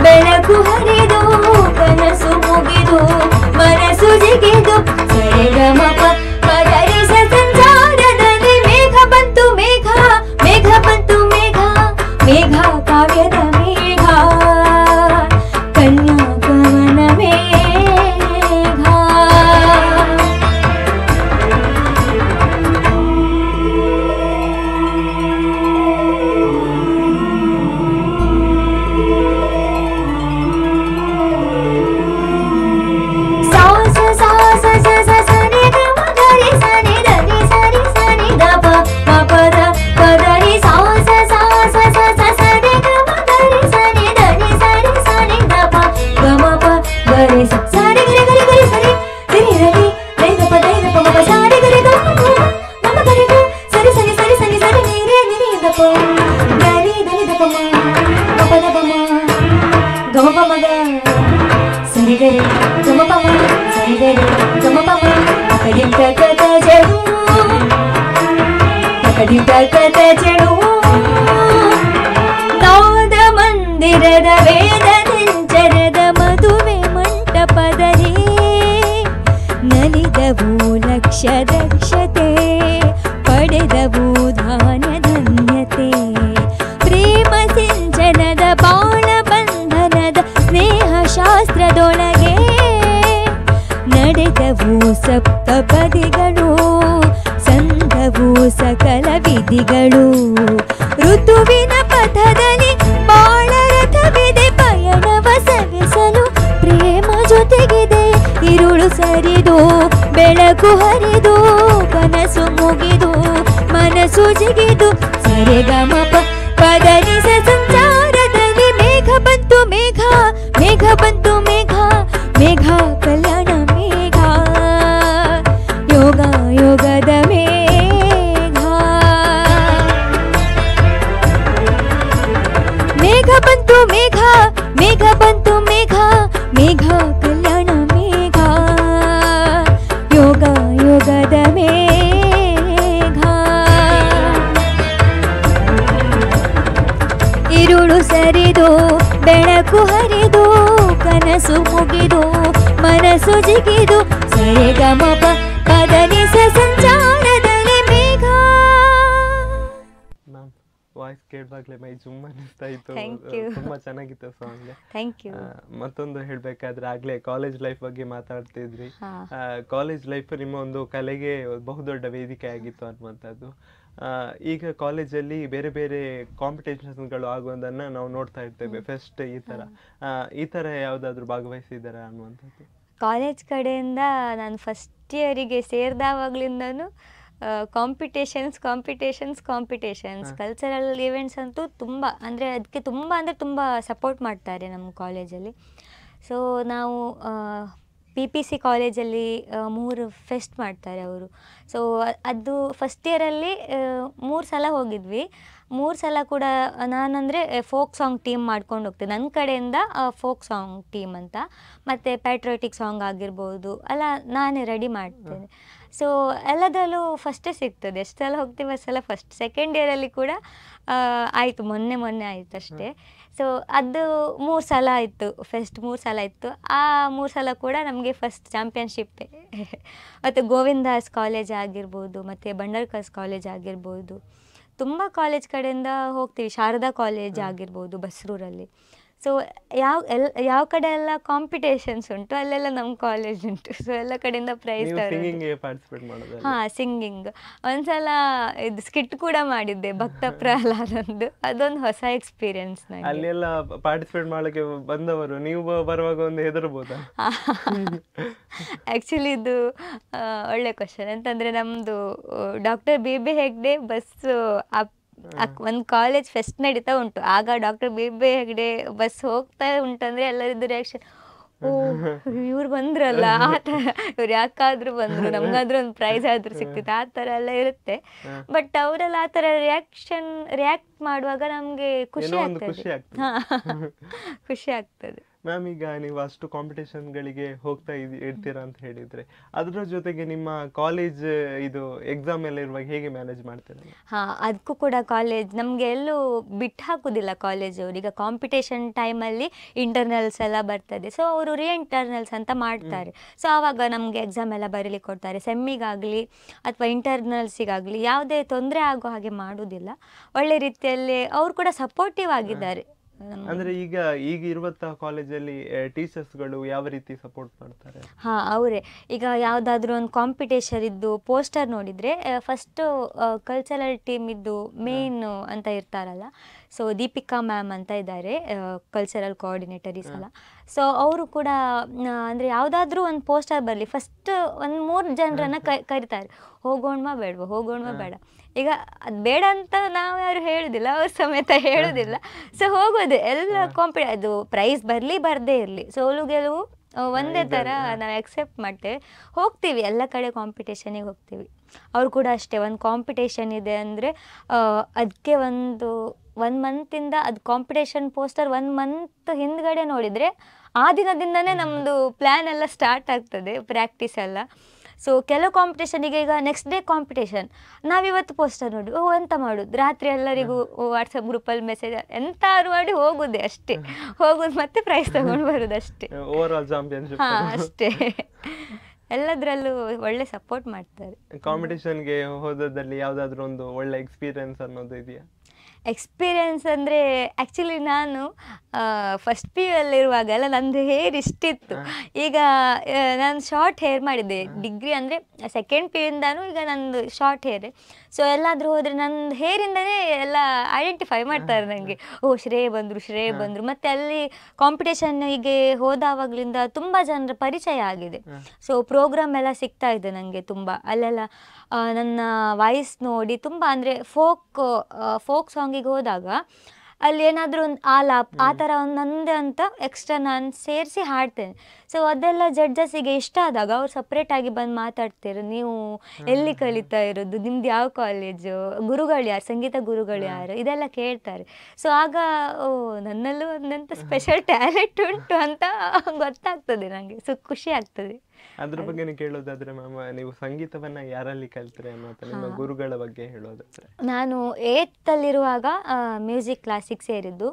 ಬೆಳಕು ಹರಿದು ಕನಸು ಮುಗಿದು ಮನಸ್ಸು ಜಿಗಿದು ಸರಿಗಮಪ ಪದರಿಸ ಸಂಸಾರದಲ್ಲಿ ಮೇಘ ಬಂತು ಮೇಘ ಮೇಘ ಬಂತು ಮೇಘ ಮೇಘ ಕಾವ್ಯದ ಮೇಘ ಕನ್ಯಾಕವನ ಮೇಘ ಸಾಸ ಸಾಸ ಸಸ ಸರಿ ಗಮ ಗರಿ ಸರಿ ಧನಿ ಸರಿ ಸರಿ ದಪ ಮಪದ ಪದನಿ ಸಾಸ ಸಾಸ ಸಸ ಸರಿ ಗಮ ಗರಿ ಸರಿ ಧನಿ ಸರಿ ಸರಿ ದಪ ಗಮಪ ಗರಿ ಸರಿ ಗರಿ ಗರಿ ಗರಿ ಸರಿ ಗರಿ ರರಿ ದೈದಪ ದೈದಪ ಮಪ ಸರಿ ಗರಿ ಗಮ ಮಮ ಗರಿ ಗ ಸರಿ ಸರಿ ಸರಿ ಸರಿ ಸರಿ ನೀರೆ ನಿರಿ ದಪ ಗರಿ ಧನಿ ದಪ ಮ ಮಪದ ಬಮ ಗಮಪ ಮಗ ಸರಿ ಗರಿ ಗಮಪ ಮ ಸರಿ ಗರಿ ಗಮಪ ಮ ಕಡಿಂತ ಕತ ಜಡು ಕಡಿಂತ ಕತ ಜಡು ನಾದ ಮಂದಿರದ ವೇದ ನೆಂಚರದ ಮದುವೆ ಮಂಟಪದಲ್ಲಿ ನಲಿದವು ಲಕ್ಷ ದಕ್ಷತೆ ಪಡೆದವು ಧಾನ್ಯ ಧನ್ಯತೆ ಪ್ರೇಮ ಸಿಂಚನದ ಬಾಳ ಬಂಧನದ ಸ್ನೇಹ ಶಾಸ್ತ್ರದೊಳಗೆ ನಡೆದವು ಸಪ್ತಪದಿಗಳು ಸಂದವು ಸಕಲ ವಿಧಿಗಳು ಋತುವಿನ ಪಥದಲ್ಲಿ ಬಾಳ ರಥವಿದೆ ಪಯಣವ ಸವಿಸಲು ಪ್ರೇಮ ಜೊತೆಗಿದೆ ಇರುಳು ಸರಿದು ಬೆಳಕು ಹರಿದು ಕನಸು ಮುಗಿದು ಮನಸ್ಸು ಜಿಗಿದು ಸರಿಗಮಪ ಪದನಿಸ ಸಂಸಾರದಲ್ಲಿ ಮೇಘ ಬಂತು ಮೇಘ ಮೇಘ ಬಂತು ಮೇಘ ಮೇಘ ಕಲ್ಯಾಣ ಮೇಘ ಯೋಗ ಯೋಗದ ಮೇಘ ಮೇಘ ಬಂತು ಮೇಘ ಮೇಘ ಬಂತು ಮೇಘ ಮೇಘ ಕಲ್ಯಾಣ ಮೇಘ ಯೋಗ ಯೋಗದ ಮೇಘ ಇರುಳು ಸರಿದು ಬೆಳಕು ಹರಿದು ಕನಸು ಮುಗಿದು ಮನಸ್ಸು ಜಿಗಿದು ಸರಿಗಮಪ ಪದನಿಸ ಸಂಚಾರದಲ್ಲಿ ಮೇಘ. ಮ್ಯಾಮ್ ವಾಯ್ಸ್ ಕೇಳುವಾಗಲೇ ಮೈ ಜುಮ್ ಅನ್ನಿಸ್ತಾ ಇತ್ತು. Thank you. ತುಂಬಾ ಚೆನ್ನಾಗಿತ್ತು ಸಾಂಗ್. Thank you. ಮತ್ತೊಂದು ಹೇಳ್ಬೇಕಾದ್ರೆ ಆಗ್ಲೇ ಕಾಲೇಜ್ ಲೈಫ್ ಬಗ್ಗೆ ಮಾತಾಡ್ತಿದ್ರಿ. ಕಾಲೇಜ್ ಲೈಫ್ ನಿಮ್ಮ ಒಂದು ಕಲೆಗೆ ಬಹುದೊಡ್ಡ ವೇದಿಕೆ ಆಗಿತ್ತು ಅನ್ನುವಂಥದ್ದು. ಈಗ ಕಾಲೇಜಲ್ಲಿ ಬೇರೆ ಬೇರೆ ಕಾಂಪಿಟೇಷನ್ಸ್ಗಳು ಆಗುವುದನ್ನ ನಾವು ನೋಡ್ತಾ ಇರ್ತೇವೆ, ಫೆಸ್ಟ್ ಈ ಥರ ಯಾವುದಾದ್ರೂ ಭಾಗವಹಿಸಿದಾರ ಅನ್ನುವಂಥದ್ದು? ಕಾಲೇಜ್ ಕಡೆಯಿಂದ ನಾನು ಫಸ್ಟ್ ಇಯರಿಗೆ ಸೇರಿದಾವಾಗ್ಲಿಂದನೂ ಕಾಂಪಿಟೇಷನ್ಸ್ ಕಲ್ಚರಲ್ ಇವೆಂಟ್ಸ್ ಅಂತೂ ತುಂಬ ಅಂದರೆ ಅದಕ್ಕೆ ತುಂಬ ಸಪೋರ್ಟ್ ಮಾಡ್ತಾರೆ ನಮ್ಮ ಕಾಲೇಜಲ್ಲಿ. ಸೊ ನಾವು PPC ಕಾಲೇಜಲ್ಲಿ 3 ಫೆಸ್ಟ್ ಮಾಡ್ತಾರೆ ಅವರು. ಸೊ ಅದು ಫಸ್ಟ್ ಇಯರಲ್ಲಿ 3 ಸಲ ಹೋಗಿದ್ವಿ. 3 ಸಲ ಕೂಡ ನಾನಂದರೆ ಫೋಕ್ ಸಾಂಗ್ ಟೀಮ್ ಮಾಡ್ಕೊಂಡು ಹೋಗ್ತೇನೆ, ನನ್ನ ಕಡೆಯಿಂದ ಫೋಕ್ ಸಾಂಗ್ ಟೀಮ್ ಅಂತ. ಮತ್ತು ಪ್ಯಾಟ್ರಿಯಾಟಿಕ್ ಸಾಂಗ್ ಆಗಿರ್ಬೋದು ಎಲ್ಲ ನಾನೇ ರೆಡಿ ಮಾಡ್ತೇನೆ. ಸೊ ಎಲ್ಲದರಲ್ಲೂ ಫಸ್ಟೇ ಸಿಗ್ತದೆ, ಎಷ್ಟು ಸಲ ಹೋಗ್ತೀವಿ ಅಷ್ಟು ಸಲ ಫಸ್ಟ್. ಸೆಕೆಂಡ್ ಇಯರಲ್ಲಿ ಕೂಡ ಆಯಿತು, ಮೊನ್ನೆ ಆಯಿತು ಅಷ್ಟೇ. ಸೊ ಅದು 3 ಸಲ ಆಯಿತು, ಫೆಸ್ಟ್ 3 ಸಲ ಇತ್ತು. ಆ 3 ಸಲ ಕೂಡ ನಮಗೆ ಫಸ್ಟ್ ಚಾಂಪಿಯನ್ಶಿಪ್ಪೇ. ಮತ್ತು ಗೋವಿಂದಾಸ್ ಕಾಲೇಜ್ ಆಗಿರ್ಬೋದು, ಮತ್ತು ಬಂಡರ್ಕರ್ಸ್ ಕಾಲೇಜ್ ಆಗಿರ್ಬೋದು, ತುಂಬ ಕಾಲೇಜ್ ಕಡೆಯಿಂದ ಹೋಗ್ತೀವಿ. ಶಾರದಾ ಕಾಲೇಜ್ ಆಗಿರ್ಬೋದು ಬಸ್ರೂರಲ್ಲಿ. ಸೊ ಯಾವ ಕಡೆ ಎಲ್ಲ ಕಾಂಪಿಟೇಷನ್ಸ್ ಉಂಟು ಅಲ್ಲೆಲ್ಲ ನಮ್ಮ ಕಾಲೇಜ್ ಉಂಟು. ಸೊ ಎಲ್ಲ ಕಡೆಯಿಂದ ಪ್ರೈಸ್ ಹಾಂ, ಸಿಂಗಿಂಗ್. ಒಂದ್ಸಲ ಇದು ಸ್ಕಿಟ್ ಕೂಡ ಮಾಡಿದ್ದೆ, ಭಕ್ತ ಪ್ರಹ್ಲಾದಂದು. ಅದೊಂದು ಹೊಸ ಎಕ್ಸ್ಪೀರಿಯನ್ಸ್ ನನಗೆ. ಅಲ್ಲೆಲ್ಲ ಪಾರ್ಟಿಸಿಪೇಟ್ ಮಾಡಲಿಕ್ಕೆ ಬಂದವರು ನೀವು ಬರುವಾಗ ಒಂದು ಹೆದರ್ಬೋದಾ? ಆ್ಯಕ್ಚುಲಿ ಇದು ಒಳ್ಳೆ ಕ್ವಶನ್. ಅಂತಂದರೆ ನಮ್ಮದು ಡಾಕ್ಟರ್ BB ಹೆಗ್ಡೆ ಬಸ್ಸು ಒಂದು ಕಾಲೇಜ್ ಫೆಸ್ಟ್ ನಡೀತಾ ಉಂಟು. ಆಗ ಡಾಕ್ಟರ್ BB ಹೆಗ್ಡೆ ಬಸ್ ಹೋಗ್ತಾ ಉಂಟಂದರೆ ಎಲ್ಲರಿದ್ದು ರಿಯಾಕ್ಷನ್, ಓ ಇವ್ರು ಬಂದ್ರಲ್ಲ, ಆ ಥರ ಇವ್ರು ಯಾಕಾದ್ರೂ ಬಂದರು, ನಮಗಾದ್ರೂ ಒಂದು ಪ್ರೈಸ್ ಆದರೂ ಸಿಕ್ತಿತ್ತು, ಆ ಥರ ಎಲ್ಲ ಇರುತ್ತೆ. ಬಟ್ ಅವರೆಲ್ಲ ಆ ಥರ ರಿಯಾಕ್ಟ್ ಮಾಡುವಾಗ ನಮಗೆ ಖುಷಿ ಆಗ್ತದೆ. ಹಾಂ, ಖುಷಿ ಆಗ್ತದೆ. ಮ್ಯಾಮ್, ಈಗ ನೀವು ಅಷ್ಟು ಕಾಂಪಿಟೇಷನ್ಗಳಿಗೆ ಹೋಗ್ತಾ ಇರ್ತೀರಾ ಅಂತ ಹೇಳಿದ್ರೆ, ಅದರ ಜೊತೆಗೆ ನಿಮ್ಮ ಕಾಲೇಜ್ ಇದು ಎಕ್ಸಾಮ್ ಎಲ್ಲ ಇರುವಾಗ ಹೇಗೆ ಮ್ಯಾನೇಜ್ ಮಾಡ್ತೀರಾ? ಅದಕ್ಕೂ ಕೂಡ ಕಾಲೇಜ್ ನಮಗೆ ಎಲ್ಲೂ ಬಿಟ್ಟು ಹಾಕೋದಿಲ್ಲ ಕಾಲೇಜ್ ಅವರು. ಈಗ ಕಾಂಪಿಟೇಷನ್ ಟೈಮಲ್ಲಿ ಇಂಟರ್ನಲ್ಸ್ ಎಲ್ಲ ಬರ್ತದೆ, ಸೊ ಅವರು ರೀ ಇಂಟರ್ನಲ್ಸ್ ಅಂತ ಮಾಡ್ತಾರೆ. ಸೊ ಆವಾಗ ನಮಗೆ ಎಕ್ಸಾಮ್ ಎಲ್ಲ ಬರೀಲಿಕ್ಕೆ ಕೊಡ್ತಾರೆ. ಸೆಮ್ಮಿಗಾಗಲಿ ಅಥವಾ ಇಂಟರ್ನಲ್ಸಿಗಾಗಲಿ ಯಾವುದೇ ತೊಂದರೆ ಆಗೋ ಹಾಗೆ ಮಾಡೋದಿಲ್ಲ. ಒಳ್ಳೆ ರೀತಿಯಲ್ಲಿ ಅವರು ಕೂಡ ಸಪೋರ್ಟಿವ್ ಆಗಿದ್ದಾರೆ. ಅಂದ್ರೆ ಈಗ ಇರುವಂತಹ ಕಾಲೇಜಲ್ಲಿ ಟೀಚರ್ಸ್ಗಳು ಯಾವ ರೀತಿ ಸಪೋರ್ಟ್ ಮಾಡ್ತಾರೆ? ಅವರೇ ಈಗ ಯಾವುದಾದ್ರೂ ಒಂದು ಕಾಂಪಿಟೇಷನ್ ಇದ್ದು ಪೋಸ್ಟರ್ ನೋಡಿದರೆ ಫಸ್ಟು ಕಲ್ಚರಲ್ ಟೀಮ್ ಇದ್ದು ಮೇನ್ ಅಂತ ಇರ್ತಾರಲ್ಲ, ಸೊ ದೀಪಿಕಾ ಮ್ಯಾಮ್ ಅಂತ ಇದ್ದಾರೆ, ಕಲ್ಚರಲ್ ಕೋಆರ್ಡಿನೇಟರ್ ಈ ಸಲ. ಸೊ ಅವರು ಕೂಡ ಅಂದರೆ ಯಾವುದಾದ್ರೂ ಒಂದು ಪೋಸ್ಟರ್ ಬರಲಿ ಫಸ್ಟ್ ಒಂದು 3 ಜನರನ್ನು ಕರಿತಾರೆ, ಹೋಗೋಣ ಬೇಡ. ಈಗ ಅದು ಬೇಡ ಅಂತ ನಾವು ಯಾರು ಹೇಳೋದಿಲ್ಲ, ಅವ್ರ ಸಮೇತ ಹೇಳೋದಿಲ್ಲ. ಸೊ ಹೋಗೋದು ಎಲ್ಲ ಅದು ಪ್ರೈಸ್ ಬರಲಿ ಬರದೇ ಇರಲಿ, ಸೋಲು ಗೆಲುವು ಒಂದೇ ಥರ ನಾವು ಎಕ್ಸೆಪ್ಟ್ ಮಾಡ್ತೇವೆ. ಹೋಗ್ತೀವಿ ಎಲ್ಲ ಕಡೆ ಕಾಂಪಿಟೇಷನಿಗೆ ಹೋಗ್ತೀವಿ. ಅವ್ರು ಕೂಡ ಅಷ್ಟೇ, ಒಂದು ಕಾಂಪಿಟೇಷನ್ ಇದೆ ಅಂದರೆ ಅದಕ್ಕೆ ಒನ್ ಮಂತಿಂದ ಅದು ಕಾಂಪಿಟೇಷನ್ ಪೋಸ್ಟರ್ 1 ಮಂತ್ ಹಿಂದ್ಗಡೆ ನೋಡಿದರೆ ಆ ದಿನದಿಂದನೇ ನಮ್ಮದು ಪ್ಲ್ಯಾನ್ ಎಲ್ಲ ಸ್ಟಾರ್ಟ್ ಆಗ್ತದೆ, ಪ್ರಾಕ್ಟೀಸ್ ಎಲ್ಲ. ಸೊ ಕೆಲವು ಕಾಂಪಿಟೇಷನಿಗೆ ಈಗ ನೆಕ್ಸ್ಟ್ ಡೇ ಕಾಂಪಿಟೇಷನ್, ನಾವಿವತ್ತು ಪೋಸ್ಟರ್ ನೋಡಿ ಎಂತ ಮಾಡೋದು, ರಾತ್ರಿ ಎಲ್ಲರಿಗೂ ವಾಟ್ಸಪ್ ಗ್ರೂಪಲ್ಲಿ ಮೆಸೇಜ್ ಎಂತಾರು ಮಾಡಿ ಹೋಗೋದೇ ಅಷ್ಟೇ, ಹೋಗೋದು ಮತ್ತೆ ಪ್ರೈಸ್ ತಗೊಂಡು ಬರೋದು ಅಷ್ಟೇ. ಅಷ್ಟೇ. ಎಲ್ಲದರಲ್ಲೂ ಒಳ್ಳೆ ಸಪೋರ್ಟ್ ಮಾಡ್ತಾರೆ. ಕಾಂಪಿಟೇಷನ್ಗೆ ಹೋದಲ್ಲಿ ಯಾವುದಾದ್ರೂ ಒಂದು ಒಳ್ಳೆ ಎಕ್ಸ್ಪೀರಿಯನ್ಸ್ ಅನ್ನೋದು ಇದೆಯಾ? ಎಕ್ಸ್ಪೀರಿಯನ್ಸ್ ಅಂದರೆ ಆ್ಯಕ್ಚುಲಿ ನಾನು ಫಸ್ಟ್ ಪಿ ಯು ಅಲ್ಲಿರುವಾಗೆಲ್ಲ ನಂದು ಹೇರ್ ಇಷ್ಟಿತ್ತು. ಈಗ ನಾನು ಶಾರ್ಟ್ ಹೇರ್ ಮಾಡಿದ್ದೆ ಡಿಗ್ರಿ ಅಂದರೆ ಸೆಕೆಂಡ್ ಪಿ ಯುಯಿಂದನೂ ಈಗ ನಂದು ಶಾರ್ಟ್ ಹೇರ್. ಸೊ ಎಲ್ಲಾದರೂ ಹೋದರೆ ನಂದು ಹೇರಿಂದನೇ ಎಲ್ಲ ಐಡೆಂಟಿಫೈ ಮಾಡ್ತಾರೆ ನನಗೆ, ಶ್ರೇಯ ಬಂದರು. ಮತ್ತು ಅಲ್ಲಿ ಕಾಂಪಿಟೇಷನ್ನಿಗೆ ಹೋದಾವಾಗಲಿಂದ ತುಂಬ ಜನರ ಪರಿಚಯ ಆಗಿದೆ. ಸೊ ಪ್ರೋಗ್ರಾಮ್ ಎಲ್ಲ ಸಿಗ್ತಾ ಇದೆ ನನಗೆ ತುಂಬ. ಅಲ್ಲೆಲ್ಲ ನನ್ನ ವಾಯ್ಸ್ ನೋಡಿ ತುಂಬ ಅಂದರೆ ಫೋಕ್ ಸಾಂಗಿಗೆ ಹೋದಾಗ ಅಲ್ಲಿ ಏನಾದರೂ ಒಂದು ಆಲಾಪ್ ಆ ಥರ ಒಂದು ನಂದೇ ಅಂತ ಎಕ್ಸ್ಟ್ರಾ ನಾನು ಸೇರಿಸಿ ಹಾಡ್ತೇನೆ. ಸೊ ಅದೆಲ್ಲ ಜಡ್ಜಸ್ಸಿಗೆ ಇಷ್ಟ ಆದಾಗ ಅವ್ರು ಸಪ್ರೇಟಾಗಿ ಬಂದು ಮಾತಾಡ್ತಾರೆ, ನೀವು ಎಲ್ಲಿ ಕಲಿತಾ ಇರೋದು, ನಿಮ್ದು ಯಾವ ಕಾಲೇಜು, ಗುರುಗಳು ಯಾರು, ಸಂಗೀತ ಗುರುಗಳು ಯಾರು, ಇದೆಲ್ಲ ಕೇಳ್ತಾರೆ. ಸೊ ಆಗ ನನ್ನಲ್ಲೂ ಒಂದಂತ ಸ್ಪೆಷಲ್ ಟ್ಯಾಲೆಂಟ್ ಉಂಟು ಅಂತ ಗೊತ್ತಾಗ್ತದೆ ನನಗೆ. ಸೊ ಖುಷಿ ಆಗ್ತದೆ. ಅದ್ರ ಬಗ್ಗೆ ಕೇಳೋದಾದ್ರೆ ಮ್ಯಾಮ್, ನೀವು ಸಂಗೀತವನ್ನ ಯಾರಲ್ಲಿ ಕಲ್ತ್ರೆ ಅನ್ನೋದು ನಿಮ್ಮ ಗುರುಗಳ ಬಗ್ಗೆ ಹೇಳೋದಾದ್ರೆ? ನಾನು 8th ಅಲ್ಲಿರುವಾಗ ಮ್ಯೂಸಿಕ್ ಕ್ಲಾಸಿಗೆ ಸೇರಿದ್ದು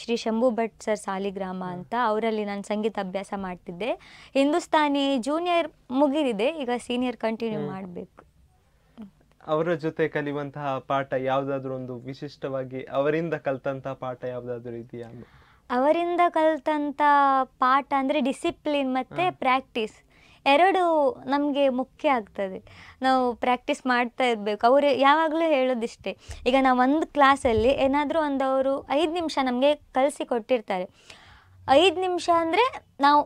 ಶ್ರೀ ಶಂಭು ಭಟ್ ಸರ್ ಸಾಲಿಗ್ರಾಮ ಅಂತ, ಅವರಲ್ಲಿ ನಾನು ಸಂಗೀತ ಅಭ್ಯಾಸ ಮಾಡ್ತಿದ್ದೆ. ಹಿಂದೂಸ್ತಾನಿ ಜೂನಿಯರ್ ಮುಗಿದಿದೆ, ಈಗ ಸೀನಿಯರ್ ಕಂಟಿನ್ಯೂ ಮಾಡಬೇಕು. ಅವರ ಜೊತೆ ಕಲಿಯುವಂತಹ ಪಾಠ ಯಾವುದಾದ್ರೂ ಒಂದು ವಿಶಿಷ್ಟವಾಗಿ ಅವರಿಂದ ಕಲ್ತಂತಹ ಪಾಠ ಯಾವುದಾದ್ರೂ ಇದೆಯಾ? ಅವರಿಂದ ಕಲ್ತಂಥ ಪಾಠ ಅಂದರೆ ಡಿಸಿಪ್ಲಿನ್ ಮತ್ತು ಪ್ರಾಕ್ಟೀಸ್, ಎರಡು ನಮಗೆ ಮುಖ್ಯ ಆಗ್ತದೆ. ನಾವು ಪ್ರಾಕ್ಟೀಸ್ ಮಾಡ್ತಾ ಇರಬೇಕು. ಅವರು ಯಾವಾಗಲೂ ಹೇಳೋದಿಷ್ಟೇ, ಈಗ ನಾವು ಒಂದು ಕ್ಲಾಸಲ್ಲಿ ಏನಾದರೂ ಅವರು 5 ನಿಮಿಷ ನಮಗೆ ಕಲಿಸಿ ಕೊಟ್ಟಿರ್ತಾರೆ. 5 ನಿಮಿಷ ಅಂದರೆ ನಾವು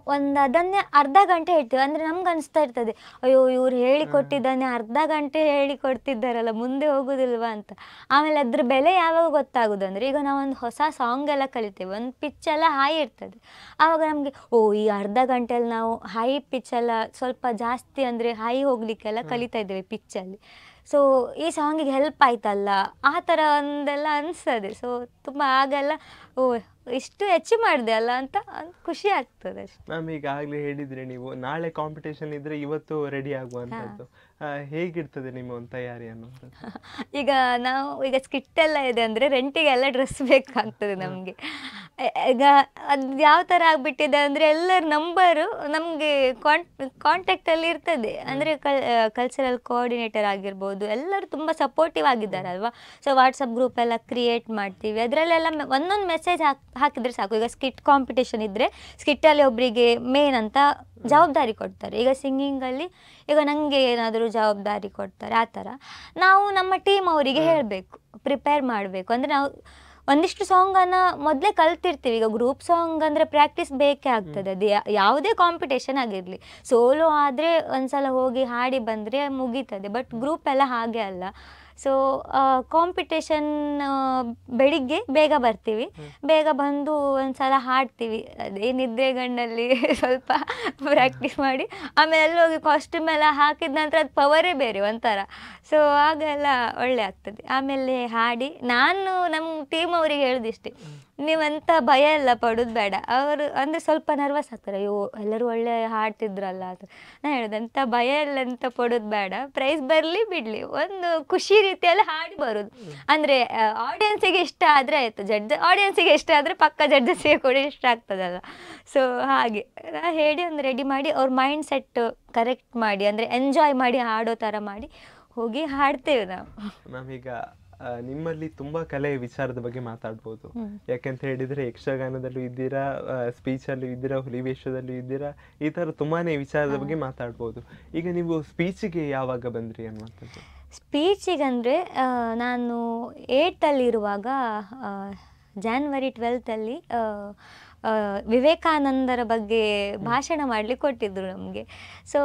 ಅದನ್ನೇ ಅರ್ಧ ಗಂಟೆ ಹೇಳ್ತೀವಿ. ಅಂದರೆ ನಮ್ಗೆ ಅನಿಸ್ತಾ ಇರ್ತದೆ, ಅಯ್ಯೋ ಇವ್ರು ಹೇಳಿಕೊಟ್ಟಿದ್ದಾನೆ, ಅರ್ಧ ಗಂಟೆ ಹೇಳಿಕೊಡ್ತಿದ್ದಾರಲ್ಲ, ಮುಂದೆ ಹೋಗೋದಿಲ್ವಾ ಅಂತ. ಆಮೇಲೆ ಅದ್ರ ಬೆಲೆ ಯಾವಾಗ ಗೊತ್ತಾಗೋದು ಅಂದರೆ, ಈಗ ನಾವೊಂದು ಹೊಸ ಸಾಂಗ್ ಎಲ್ಲ ಕಲಿತೇವೆ, ಒಂದು ಪಿಚ್ಚೆಲ್ಲ ಹೈ ಇರ್ತದೆ. ಆವಾಗ ನಮಗೆ ಈ ಅರ್ಧ ಗಂಟೆಯಲ್ಲಿ ನಾವು ಹೈ ಪಿಚ್ಚೆಲ್ಲ ಸ್ವಲ್ಪ ಜಾಸ್ತಿ ಅಂದರೆ ಹೈ ಹೋಗಲಿಕ್ಕೆಲ್ಲ ಕಲಿತಾ ಇದ್ದೇವೆ ಪಿಚ್ಚಲ್ಲಿ. ಸೊ ಈ ಸಾಂಗಿಗೆ ಹೆಲ್ಪ್ ಆಯ್ತಲ್ಲ, ಆ ಥರ ಒಂದೆಲ್ಲ ಅನಿಸ್ತದೆ. ಸೊ ತುಂಬ ಆಗೆಲ್ಲ ಇಷ್ಟು ಅಚೀವ್ ಮಾಡಿದೆ ಅಲ್ಲ ಅಂತ ಖುಷಿ ಆಗ್ತದೆ ಅಷ್ಟೇ. ಮ್ಯಾಮ್, ಈಗಾಗಲೇ ಹೇಳಿದ್ರಿ ನೀವು ನಾಳೆ ಕಾಂಪಿಟೇಷನ್ ಇದ್ರೆ ಇವತ್ತು ರೆಡಿ ಆಗುವಂಥದ್ದು, ಹೇಗಿರ್ತದೆ ನಿಮ್ಮ ಒಂದು ತಯಾರಿ ಅನ್ನೋದು? ಈಗ ಸ್ಕಿಟ್ ಎಲ್ಲ ಇದೆ ಅಂದರೆ ರೆಂಟಿಗೆಲ್ಲ ಡ್ರೆಸ್ ಬೇಕಾಗ್ತದೆ ನಮಗೆ. ಈಗ ಅದು ಯಾವ ಥರ ಆಗಿಬಿಟ್ಟಿದೆ ಅಂದರೆ ಎಲ್ಲರ ನಂಬರು ನಮಗೆ ಕಾಂಟ್ಯಾಕ್ಟಲ್ಲಿ ಇರ್ತದೆ. ಅಂದರೆ ಕಲ್ಚರಲ್ ಕೋಆರ್ಡಿನೇಟರ್ ಆಗಿರ್ಬೋದು, ಎಲ್ಲರೂ ತುಂಬ ಸಪೋರ್ಟಿವ್ ಆಗಿದ್ದಾರಲ್ವ. ಸೊ ವಾಟ್ಸಪ್ ಗ್ರೂಪ್ ಎಲ್ಲ ಕ್ರಿಯೇಟ್ ಮಾಡ್ತೀವಿ, ಅದರಲ್ಲೆಲ್ಲ ಒಂದೊಂದು ಮೆಸೇಜ್ ಹಾಕಿದ್ರೆ ಸಾಕು. ಈಗ ಸ್ಕಿಟ್ ಕಾಂಪಿಟೇಷನ್ ಇದ್ದರೆ ಸ್ಕಿಟ್ಟಲ್ಲಿ ಒಬ್ಬರಿಗೆ ಮೇನ್ ಅಂತ ಜವಾಬ್ದಾರಿ ಕೊಡ್ತಾರೆ. ಈಗ ಸಿಂಗಿಂಗಲ್ಲಿ ಈಗ ನನಗೆ ಏನಾದರೂ ಜವಾಬ್ದಾರಿ ಕೊಡ್ತಾರೆ, ಆ ಥರ ನಾವು ನಮ್ಮ ಟೀಮ್ ಅವರಿಗೆ ಹೇಳಬೇಕು, ಪ್ರಿಪೇರ್ ಮಾಡಬೇಕು. ಅಂದರೆ ನಾವು ಒಂದಿಷ್ಟು ಸಾಂಗನ್ನು ಮೊದಲೇ ಕಲ್ತಿರ್ತೀವಿ. ಈಗ ಗ್ರೂಪ್ ಸಾಂಗ್ ಅಂದರೆ ಪ್ರಾಕ್ಟೀಸ್ ಬೇಕೇ ಆಗ್ತದೆ, ಅದು ಯಾವುದೇ ಕಾಂಪಿಟೇಷನ್ ಆಗಿರಲಿ. ಸೋಲೋ ಆದರೆ ಒಂದ್ಸಲ ಹೋಗಿ ಹಾಡಿ ಬಂದರೆ ಮುಗೀತದೆ, ಬಟ್ ಗ್ರೂಪ್ ಎಲ್ಲ ಹಾಗೆ ಅಲ್ಲ. ಸೊ ಕಾಂಪಿಟೇಷನ್ ಬೆಳಿಗ್ಗೆ ಬೇಗ ಬರ್ತೀವಿ, ಬೇಗ ಬಂದು ಒಂದ್ಸಲ ಹಾಡ್ತೀವಿ. ಅದೇ ನಿದ್ದೆಗಣ್ಣಲ್ಲಿ ಸ್ವಲ್ಪ ಪ್ರಾಕ್ಟೀಸ್ ಮಾಡಿ ಆಮೇಲೆ ಅಲ್ಲಿ ಹೋಗಿ ಕಾಸ್ಟ್ಯೂಮ್ ಎಲ್ಲ ಹಾಕಿದ ನಂತರ ಅದು ಪವರೇ ಬೇರೆ ಒಂಥರ. ಸೊ ಆಗೆಲ್ಲ ಒಳ್ಳೆ ಆಗ್ತದೆ. ಆಮೇಲೆ ಹಾಡಿ ನಾನು ನಮ್ಮ ಟೀಮ್ ಅವರಿಗೆ ಹೇಳೋದಿಷ್ಟೇ, ನೀವಂತ ಭಯ ಎಲ್ಲ ಪಡೋದು ಬೇಡ. ಅವರು ಅಂದರೆ ಸ್ವಲ್ಪ ನರ್ವಸ್ ಆಗ್ತಾರೆ, ಅಯ್ಯೋ ಎಲ್ಲರೂ ಒಳ್ಳೆ ಹಾಡ್ತಿದ್ರಲ್ಲ ಅಂತ. ನಾನು ಹೇಳಿದೆ ಅಂತ ಭಯ ಎಲ್ಲ ಎಂತ ಪಡೋದು ಬೇಡ, ಪ್ರೈಸ್ ಬರಲಿ ಬಿಡಲಿ, ಒಂದು ಖುಷಿ ರೀತಿಯಲ್ಲಿ ಹಾಡಿ ಬರೋದು. ಅಂದರೆ ಆಡಿಯನ್ಸಿಗೆ ಇಷ್ಟ ಆದರೆ ಆಯಿತು, ಆಡಿಯನ್ಸಿಗೆ ಇಷ್ಟ ಆದರೆ ಪಕ್ಕ ಜಡ್ಜಸ್ಸಿಗೆ ಕೂಡ ಇಷ್ಟ ಆಗ್ತದಲ್ಲ. ಸೊ ಹಾಗೆ ಹೇಳಿ ಒಂದು ರೆಡಿ ಮಾಡಿ ಅವ್ರ ಮೈಂಡ್ ಸೆಟ್ ಕರೆಕ್ಟ್ ಮಾಡಿ, ಅಂದರೆ ಎಂಜಾಯ್ ಮಾಡಿ ಹಾಡೋ ಥರ ಮಾಡಿ ಹೋಗಿ ಹಾಡ್ತೇವೆ ನಾವು. ಮ್ಯಾಮ್, ಈಗ ನಿಮ್ಮಲ್ಲಿ ತುಂಬಾ ಕಲೆಯ ವಿಚಾರದ ಬಗ್ಗೆ ಮಾತಾಡ್ಬೋದು. ಯಾಕಂತ ಹೇಳಿದ್ರೆ ಯಕ್ಷಗಾನದಲ್ಲೂ ಇದ್ದೀರಾ, ಸ್ಪೀಚಲ್ಲೂ ಇದ್ದೀರಾ, ಹುಲಿವೇಷದಲ್ಲೂ ಇದ್ದೀರಾ, ಈ ತರ ತುಂಬಾನೇ ವಿಚಾರದ ಬಗ್ಗೆ ಮಾತಾಡ್ಬೋದು. ಈಗ ನೀವು ಸ್ಪೀಚಿಗೆ ಯಾವಾಗ ಬಂದ್ರಿ ಅನ್ನುವಂಥದ್ದು? ಸ್ಪೀಚಿಗಂದರೆ ನಾನು 8th ಇರುವಾಗ January 12th ವಿವೇಕಾನಂದರ ಬಗ್ಗೆ ಭಾಷಣ ಮಾಡಲಿಕ್ಕೆ ಕೊಟ್ಟಿದ್ರು ನಮಗೆ. ಸೊ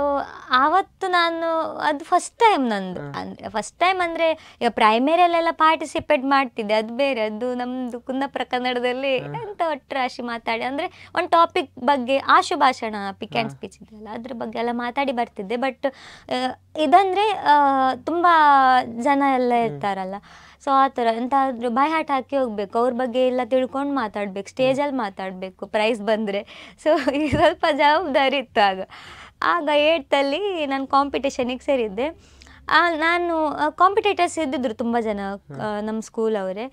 ಆವತ್ತು ನಾನು ಅದು ಫಸ್ಟ್ ಟೈಮ್ ನಂದು, ಅಂದರೆ ಫಸ್ಟ್ ಟೈಮ್ ಅಂದರೆ ಈಗ ಪ್ರೈಮರಿಯಲ್ಲೆಲ್ಲ ಪಾರ್ಟಿಸಿಪೇಟ್ ಮಾಡ್ತಿದ್ದೆ, ಅದು ಬೇರೆ. ಅದು ನಮ್ಮದು ಕುಂದಾಪುರ ಕನ್ನಡದಲ್ಲಿ ಎಂತ ಒಟ್ಟರಾಶಿ ಮಾತಾಡಿ, ಅಂದರೆ ಒಂದು ಟಾಪಿಕ್ ಬಗ್ಗೆ ಆಶು ಭಾಷಣ, ಪಿಕ್ ಆ್ಯಂಡ್ ಸ್ಪೀಚ್ ಇದೆಯಲ್ಲ ಅದ್ರ ಬಗ್ಗೆ ಎಲ್ಲ ಮಾತಾಡಿ ಬರ್ತಿದ್ದೆ. ಬಟ್ ಇದಂದರೆ ತುಂಬ ಜನ ಎಲ್ಲ ಇರ್ತಾರಲ್ಲ, ಸೊ ಆ ಥರ ಎಂತಾದರೂ ಬಾಯ್ ಹಾಟ್ ಹಾಕಿ ಹೋಗ್ಬೇಕು, ಅವ್ರ ಬಗ್ಗೆ ಎಲ್ಲ ತಿಳ್ಕೊಂಡು ಮಾತಾಡಬೇಕು, ಸ್ಟೇಜಲ್ಲಿ ಮಾತಾಡಬೇಕು ಪ್ರೈಸ್ ಬಂದರೆ. ಸೊ ಈಗ ಸ್ವಲ್ಪ ಜವಾಬ್ದಾರಿ ಇತ್ತು ಆಗ 8th ನಾನು ಕಾಂಪಿಟೇಷನಿಗೆ ಸೇರಿದ್ದೆ. ನಾನು ಕಾಂಪಿಟೇಟರ್ಸ್ ಇದ್ದಿದ್ರು ತುಂಬ ಜನ ನಮ್ಮ ಸ್ಕೂಲ್ ಅವರೇ.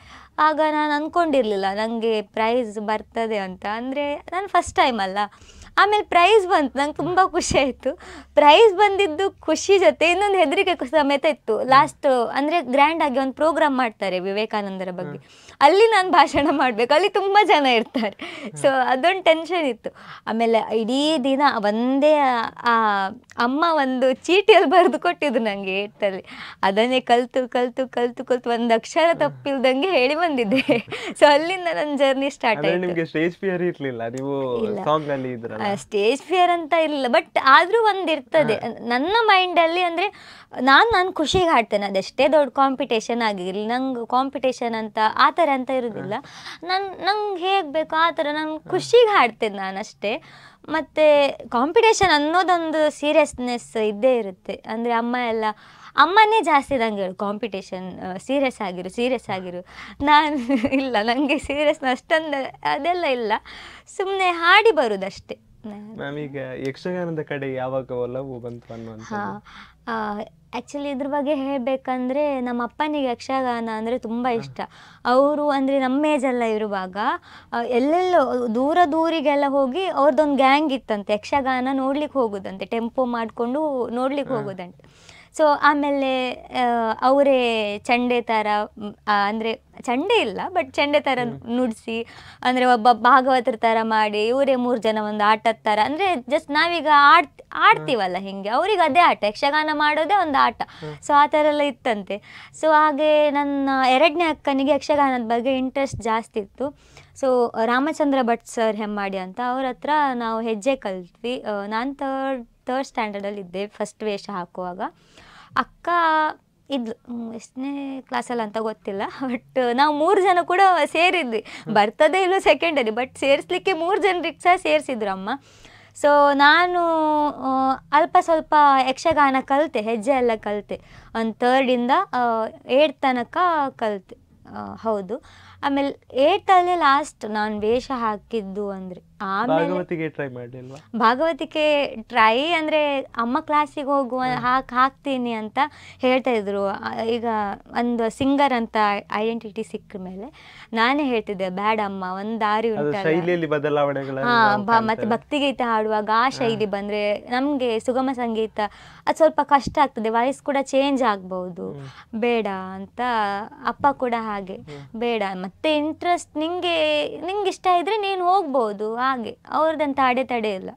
ಆಗ ನಾನು ಅಂದ್ಕೊಂಡಿರಲಿಲ್ಲ ನನಗೆ ಪ್ರೈಸ್ ಬರ್ತದೆ ಅಂತ, ಅಂದರೆ ನಾನು ಫಸ್ಟ್ ಟೈಮ್ ಅಲ್ಲ. ಆಮೇಲೆ ಪ್ರೈಸ್ ಬಂತು, ನಂಗೆ ತುಂಬ ಖುಷಿ ಆಯಿತು. ಪ್ರೈಸ್ ಬಂದಿದ್ದು ಖುಷಿ ಜೊತೆ ಇನ್ನೊಂದು ಹೆದರಿಕೆ ಸಮೇತ ಇತ್ತು. ಲಾಸ್ಟ್ ಅಂದರೆ ಗ್ರ್ಯಾಂಡಾಗಿ ಒಂದು ಪ್ರೋಗ್ರಾಮ್ ಮಾಡ್ತಾರೆ ವಿವೇಕಾನಂದರ ಬಗ್ಗೆ, ಅಲ್ಲಿ ನಾನು ಭಾಷಣ ಮಾಡಬೇಕು, ಅಲ್ಲಿ ತುಂಬ ಜನ ಇರ್ತಾರೆ. ಸೊ ಅದೊಂದು ಟೆನ್ಷನ್ ಇತ್ತು. ಆಮೇಲೆ ಇಡೀ ದಿನ ಒಂದೇ ಅಮ್ಮ ಒಂದು ಚೀಟಿಯಲ್ಲಿ ಬರೆದು ಕೊಟ್ಟಿದ್ದು ನನಗೆ 8th, ಅದನ್ನೇ ಕಲ್ತು ಒಂದು ಅಕ್ಷರ ತಪ್ಪಿಲ್ದಂಗೆ ಹೇಳಿ ಬಂದಿದ್ದೆ. ಸೊ ಅಲ್ಲಿಂದ ನನ್ನ ಜರ್ನಿ ಸ್ಟಾರ್ಟ್ ಆಯಿತು. ನಿಮಗೆ ಸ್ಟೇಜ್ ಫಿಯರ್ ಇರಲಿಲ್ಲ? ನೀವು ಸಾಂಗ್ ಅಲ್ಲಿ ಇದ್ರಲ್ಲ, ಸ್ಟೇಜ್ ಫಿಯರ್ ಅಂತ ಇರಲಿಲ್ಲ, ಬಟ್ ಆದರೂ ಒಂದು ಇರ್ತದೆ ನನ್ನ ಮೈಂಡಲ್ಲಿ. ಅಂದರೆ ನಾನು ಖುಷಿಗೆ ಹಾಡ್ತೇನೆ, ಅದೆಷ್ಟೇ ದೊಡ್ಡ ಕಾಂಪಿಟೇಷನ್ ಆಗಿರಲಿ, ನಂಗೆ ಕಾಂಪಿಟೇಷನ್ ಅಂತ ಆ ಥರ ಅಂತ ಇರೋದಿಲ್ಲ. ನಂಗೆ ಹೇಗೆ ಬೇಕು ಆ ಥರ ನಾನು ಖುಷಿಗೆ ಹಾಡ್ತೇನೆ ನಾನು ಅಷ್ಟೇ. ಮತ್ತು ಕಾಂಪಿಟೇಷನ್ ಅನ್ನೋದೊಂದು ಸೀರಿಯಸ್ನೆಸ್ ಇದ್ದೇ ಇರುತ್ತೆ. ಅಂದರೆ ಅಮ್ಮನೇ ಜಾಸ್ತಿ ನಂಗೆ ಹೇಳು, ಕಾಂಪಿಟೇಷನ್ ಸೀರಿಯಸ್ ಆಗಿರು. ನಾನು ಇಲ್ಲ, ನನಗೆ ಸೀರಿಯಸ್ನ ಅಷ್ಟೊಂದು ಅದೆಲ್ಲ ಇಲ್ಲ, ಸುಮ್ಮನೆ ಹಾಡಿ ಬರೋದಷ್ಟೇ. ಮ್ಯಾಮ್, ಈಗ ಯಕ್ಷಗಾನದ ಕಡೆ ಯಾವಾಗ ಒಲವು ಬಂತು ಅನ್ನುವಂಥದ್ದು? ಆ್ಯಕ್ಚುಲಿ ಇದ್ರ ಬಗ್ಗೆ ಹೇಳಬೇಕಂದ್ರೆ ನಮ್ಮ ಅಪ್ಪನಿಗೆ ಯಕ್ಷಗಾನ ಅಂದರೆ ತುಂಬ ಇಷ್ಟ. ಅವರು ಅಂದರೆ ನಮ್ಮ ಏಜೆಲ್ಲ ಇರುವಾಗ ಎಲ್ಲೆಲ್ಲೋ ದೂರಿಗೆಲ್ಲ ಹೋಗಿ ಅವ್ರದ್ದೊಂದು ಗ್ಯಾಂಗ್ ಇತ್ತಂತೆ, ಯಕ್ಷಗಾನ ನೋಡ್ಲಿಕ್ಕೆ ಹೋಗೋದಂತೆ, ಟೆಂಪೋ ಮಾಡಿಕೊಂಡು ನೋಡ್ಲಿಕ್ಕೆ ಹೋಗೋದಂತೆ. ಸೊ ಆಮೇಲೆ ಅವರೇ ಚಂಡೆ ಥರ, ಅಂದರೆ ಚಂಡೆ ಇಲ್ಲ ಬಟ್ ಚಂಡೆ ಥರ ನುಡಿಸಿ, ಅಂದರೆ ಒಬ್ಬ ಭಾಗವತರ ಥರ ಮಾಡಿ ಇವರೇ 3 ಜನ ಒಂದು ಆಟದ ಥರ, ಅಂದರೆ ಜಸ್ಟ್ ನಾವೀಗ ಆಡ್ತೀವಲ್ಲ ಹಿಂಗೆ, ಅವ್ರಿಗೆ ಅದೇ ಆಟ, ಯಕ್ಷಗಾನ ಮಾಡೋದೇ ಒಂದು ಆಟ. ಸೊ ಆ ಥರ ಎಲ್ಲ ಇತ್ತಂತೆ. ಸೊ ಹಾಗೆ ನನ್ನ 2ನೇ ಅಕ್ಕನಿಗೆ ಯಕ್ಷಗಾನದ ಬಗ್ಗೆ ಇಂಟ್ರೆಸ್ಟ್ ಜಾಸ್ತಿ ಇತ್ತು. ಸೊ ರಾಮಚಂದ್ರ ಭಟ್ ಸರ್ ಹೆಮ್ಮಾಡಿ ಅಂತ, ಅವ್ರ ಹತ್ರ ನಾವು ಹೆಜ್ಜೆ ಕಲಿತ್ವಿ. ನಾನು ಥರ್ಡ್ ಸ್ಟ್ಯಾಂಡರ್ಡಲ್ಲಿ ಇದ್ದೆ ಫಸ್ಟ್ ವೇಷ ಹಾಕುವಾಗ. ಅಕ್ಕ ಇದ್ಲು, ಎಷ್ಟನೇ ಕ್ಲಾಸಲ್ಲಿ ಅಂತ ಗೊತ್ತಿಲ್ಲ, ಬಟ್ ನಾವು 3 ಜನ ಕೂಡ ಸೇರಿದ್ವಿ. ಬರ್ತದೇ ಇಲ್ಲೋ ಸೆಕೆಂಡರಿ, ಬಟ್ ಸೇರಿಸ್ಲಿಕ್ಕೆ 3 ಜನರಿಗೆ ಸಹ ಸೇರಿಸಿದ್ರು ಅಮ್ಮ. ಸೊ ನಾನು ಅಲ್ಪ ಸ್ವಲ್ಪ ಯಕ್ಷಗಾನ ಕಲಿತೆ, ಹೆಜ್ಜೆ ಎಲ್ಲ ಕಲಿತೆ, ಒಂದು 3ರಿಂದ 8th ತನಕ ಕಲಿತೆ. ಹೌದು. ಆಮೇಲೆ 8th ಲಾಸ್ಟ್ ನಾನು ವೇಷ ಹಾಕಿದ್ದು. ಅಂದರೆ ಆಮೇಲೆ ಭಾಗವತಿಕೆ ಟ್ರೈ ಅಂದರೆ ಅಮ್ಮ ಕ್ಲಾಸಿಗೆ ಹೋಗುವ ಹಾಕ್ತೀನಿ ಅಂತ ಹೇಳ್ತಾ ಇದ್ರು. ಈಗ ಒಂದು ಸಿಂಗರ್ ಅಂತ ಐಡೆಂಟಿಟಿ ಸಿಕ್ಕ ಮೇಲೆ ನಾನೇ ಹೇಳ್ತಿದ್ದೆ, ಬೇಡ ಅಮ್ಮ, ಒಂದು ದಾರಿ ಉಂಟಲ್ಲ, ಮತ್ತೆ ಭಕ್ತಿಗೀತೆ ಹಾಡುವಾಗ ಆ ಶೈಲಿ ಬಂದರೆ ನಮಗೆ ಸುಗಮ ಸಂಗೀತ ಅದು ಸ್ವಲ್ಪ ಕಷ್ಟ ಆಗ್ತದೆ, ವಾಯ್ಸ್ ಕೂಡ ಚೇಂಜ್ ಆಗ್ಬೋದು, ಬೇಡ ಅಂತ. ಅಪ್ಪ ಕೂಡ ಹಾಗೆ, ಬೇಡ, ಮತ್ತೆ ಇಂಟ್ರೆಸ್ಟ್ ನಿಂಗೆ ಇಷ್ಟ ಇದ್ರೆ ನೀನು ಹೋಗ್ಬೋದು, ಹಾಗೆ ಅವ್ರದ್ದಂತ ಅಡೆತಡೆ ಇಲ್ಲ.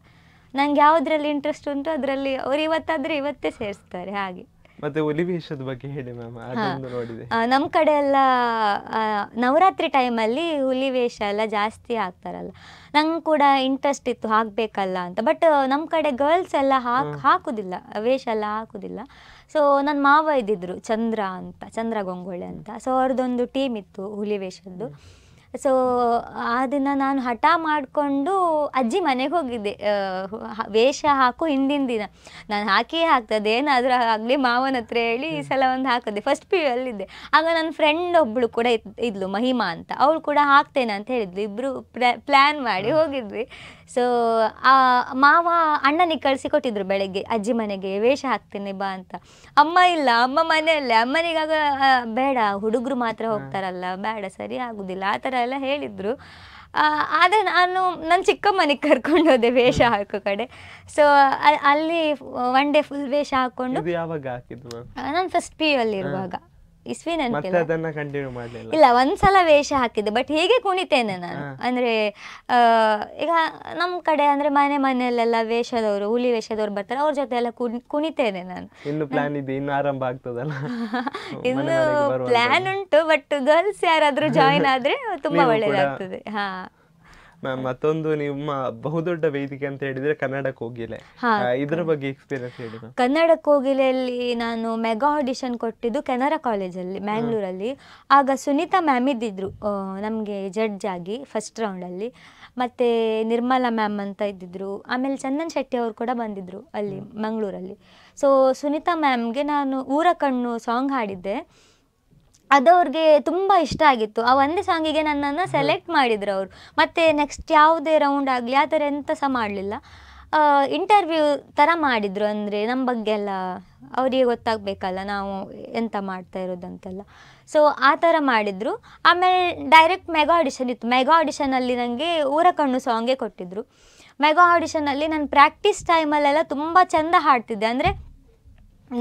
ನಂಗೆ ಯಾವುದ್ರಲ್ಲಿ ಇಂಟ್ರೆಸ್ಟ್ ಉಂಟು ಅದರಲ್ಲಿ ಅವ್ರು ಇವತ್ತಾದ್ರೆ ಇವತ್ತೇ ಸೇರಿಸ್ತಾರೆ, ಹಾಗೆ. ಮತ್ತೆ ಹುಲಿವೇಷದ ಬಗ್ಗೆ ಹೇಳಿ ಮ್ಯಾಮ್, ಅದನ್ನು ನೋಡಿದೆ. ನಮ್ಮ ಕಡೆ ಎಲ್ಲ ನವರಾತ್ರಿ ಟೈಮಲ್ಲಿ ಹುಲಿವೇಷ ಎಲ್ಲ ಜಾಸ್ತಿ ಹಾಕ್ತಾರಲ್ಲ, ನಂಗೆ ಕೂಡ ಇಂಟ್ರೆಸ್ಟ್ ಇತ್ತು ಹಾಕಬೇಕಲ್ಲ ಅಂತ. ಬಟ್ ನಮ್ಮ ಕಡೆ ಗರ್ಲ್ಸ್ ಎಲ್ಲ ಹಾಕುದಿಲ್ಲ, ವೇಷ ಎಲ್ಲ ಹಾಕುದಿಲ್ಲ. ಸೊ ನನ್ನ ಮಾವ ಇದ್ದಿದ್ರು ಚಂದ್ರ ಗಂಗೊಳ್ಳಿ ಅಂತ, ಸೊ ಅವ್ರದ್ದೊಂದು ಟೀಮ್ ಇತ್ತು ಹುಲಿವೇಷದ್ದು. ಸೊ ಆ ದಿನ ನಾನು ಹಠ ಮಾಡಿಕೊಂಡು ಅಜ್ಜಿ ಮನೆಗೆ ಹೋಗಿದ್ದೆ. ವೇಷ ಹಾಕು ಹಿಂದಿನ ದಿನ ನಾನು ಹಾಕಿಯೇ ಹಾಕ್ತದೆ, ಏನಾದರೂ ಆಗಲಿ ಮಾವನ ಹತ್ರ ಹೇಳಿ ಈ ಸಲ ಒಂದು ಹಾಕಿದೆ. First PU ಅಲ್ಲಿದ್ದೆ. ಆಗ ನನ್ನ ಫ್ರೆಂಡ್ ಒಬ್ಬಳು ಕೂಡ ಇದ್ಲು, ಮಹಿಮಾ ಅಂತ. ಅವಳು ಕೂಡ ಹಾಕ್ತೇನೆ ಅಂತ ಹೇಳಿದ್ಲು. ಇಬ್ಬರು ಪ್ಲ್ಯಾನ್ ಮಾಡಿ ಹೋಗಿದ್ವಿ. ಸೊ ಮಾವ ಅಣ್ಣನಿಗೆ ಕಳಿಸಿ ಕೊಟ್ಟಿದ್ರು ಬೆಳಗ್ಗೆ ಅಜ್ಜಿ ಮನೆಗೆ, ವೇಷ ಹಾಕ್ತೇನೆ ಬಾ ಅಂತ. ಅಮ್ಮ ಇಲ್ಲ, ಅಮ್ಮ ಮನೆಯಲ್ಲೇ. ಅಮ್ಮನಿಗಾಗ ಬೇಡ, ಹುಡುಗರು ಮಾತ್ರ ಹೋಗ್ತಾರಲ್ಲ, ಬೇಡ ಸರಿ ಆಗುದಿಲ್ಲ ಆ ಥರ ಎಲ್ಲ ಹೇಳಿದ್ರು. ಆದರೆ ನಾನು ನನ್ನ ಚಿಕ್ಕಮ್ಮನಿಗೆ ಕರ್ಕೊಂಡು ಹೋದೆ ವೇಷ ಹಾಕೋ ಕಡೆ. ಸೊ ಅಲ್ಲಿ ಒನ್ ಡೇ ಫುಲ್ ವೇಷ ಹಾಕೊಂಡು. ಯಾವಾಗ ಹಾಕಿದ್ದು? ನಾನು ಫಸ್ಟ್ PU ಅಲ್ಲಿ ಇರುವಾಗ, ಇಸ್ವಿ ನೆನಪಿಲ್ಲ. ಅದನ್ನ ಕಂಟಿನ್ಯೂ ಮಾಡಲಿಲ್ಲ. ಇಲ್ಲ, ಒಂದ್ಸಲ ವೇಷ ಹಾಕಿದ್ದೆ, ಬಟ್ ಹೀಗೆ ಕುಣಿತೇನೆ ನಾನು. ಅಂದ್ರೆ ಈಗ ನಮ್ಮ ಕಡೆ ಅಂದ್ರೆ ಮನೆಯಲ್ಲೆಲ್ಲ ವೇಷದವರು, ಹುಲಿ ವೇಷದವ್ರು ಬರ್ತಾರೆ, ಅವ್ರ ಜೊತೆ ಎಲ್ಲ ಕುಣಿತೇನೆ ನಾನು. ಇನ್ನು ಪ್ಲಾನ್ ಇದೆ, ಇನ್ನು ಆರಂಭ ಆಗ್ತದಲ್ಲ? ಇನ್ನು ಪ್ಲಾನ್ ಉಂಟು, ಬಟ್ ಗರ್ಲ್ಸ್ ಯಾರಾದ್ರೂ ಜಾಯಿನ್ ಆದ್ರೆ ತುಂಬಾ ಒಳ್ಳೇದಾಗ್ತದೆ. ಹಾ, ಮತ್ತೊಂದು ನಿಮ್ಮ ಬಹುದೊಡ್ಡ ವೇದಿಕೆ ಅಂತ ಹೇಳಿದ್ರೆ ಕನ್ನಡ ಕೋಗಿಲೆ, ಇದರ ಬಗ್ಗೆ ಎಕ್ಸ್ಪೀರಿಯನ್ಸ್ ಹೇಳಿ. ಕನ್ನಡ ಕೋಗಿಲೆಯಲ್ಲಿ ನಾನು ಮೆಗಾ ಆಡಿಷನ್ ಕೊಟ್ಟಿದ್ದು ಕೆನರಾ ಕಾಲೇಜಲ್ಲಿ ಮ್ಯಾಂಗ್ಳೂರಲ್ಲಿ. ಆಗ ಸುನೀತಾ ಮ್ಯಾಮ್ ಇದ್ದಿದ್ರು ನಮಗೆ ಜಡ್ಜ್ ಆಗಿ ಫಸ್ಟ್ ರೌಂಡಲ್ಲಿ. ಮತ್ತು ನಿರ್ಮಲಾ ಮ್ಯಾಮ್ ಅಂತ ಇದ್ದಿದ್ರು. ಆಮೇಲೆ ಚಂದನ್ ಶೆಟ್ಟಿ ಅವರು ಕೂಡ ಬಂದಿದ್ದರು ಅಲ್ಲಿ ಮಂಗಳೂರಲ್ಲಿ. ಸೊ ಸುನೀತಾ ಮ್ಯಾಮ್ಗೆ ನಾನು ಊರ ಕಣ್ಣು ಸಾಂಗ್ ಹಾಡಿದ್ದೆ. ಅದು ಅವ್ರಿಗೆ ತುಂಬ ಇಷ್ಟ ಆಗಿತ್ತು. ಆ ಒಂದೇ ಸಾಂಗಿಗೆ ನನ್ನನ್ನು ಸೆಲೆಕ್ಟ್ ಮಾಡಿದ್ರು ಅವರು. ಮತ್ತು ನೆಕ್ಸ್ಟ್ ಯಾವುದೇ ರೌಂಡ್ ಆಗಲಿ ಆ ಥರ ಎಂತ ಸಹ ಮಾಡಲಿಲ್ಲ. ಇಂಟರ್ವ್ಯೂ ಥರ ಮಾಡಿದರು. ಅಂದರೆ ನಮ್ಮ ಬಗ್ಗೆ ಎಲ್ಲ ಅವರಿಗೆ ಗೊತ್ತಾಗಬೇಕಲ್ಲ ನಾವು ಎಂತ ಮಾಡ್ತಾ ಇರೋದಂತೆಲ್ಲ. ಸೊ ಆ ಥರ ಮಾಡಿದರು. ಆಮೇಲೆ ಡೈರೆಕ್ಟ್ ಮೆಗಾ ಆಡಿಷನ್ ಇತ್ತು. ಮೆಗಾ ಆಡಿಷನಲ್ಲಿ ನನಗೆ ಊರ ಕಣ್ಣು ಸಾಂಗೇ ಕೊಟ್ಟಿದ್ದರು. ಮೆಗಾ ಆಡಿಷನಲ್ಲಿ ನಾನು ಪ್ರಾಕ್ಟೀಸ್ ಟೈಮಲ್ಲೆಲ್ಲ ತುಂಬ ಚೆಂದ ಹಾಡ್ತಿದ್ದೆ. ಅಂದರೆ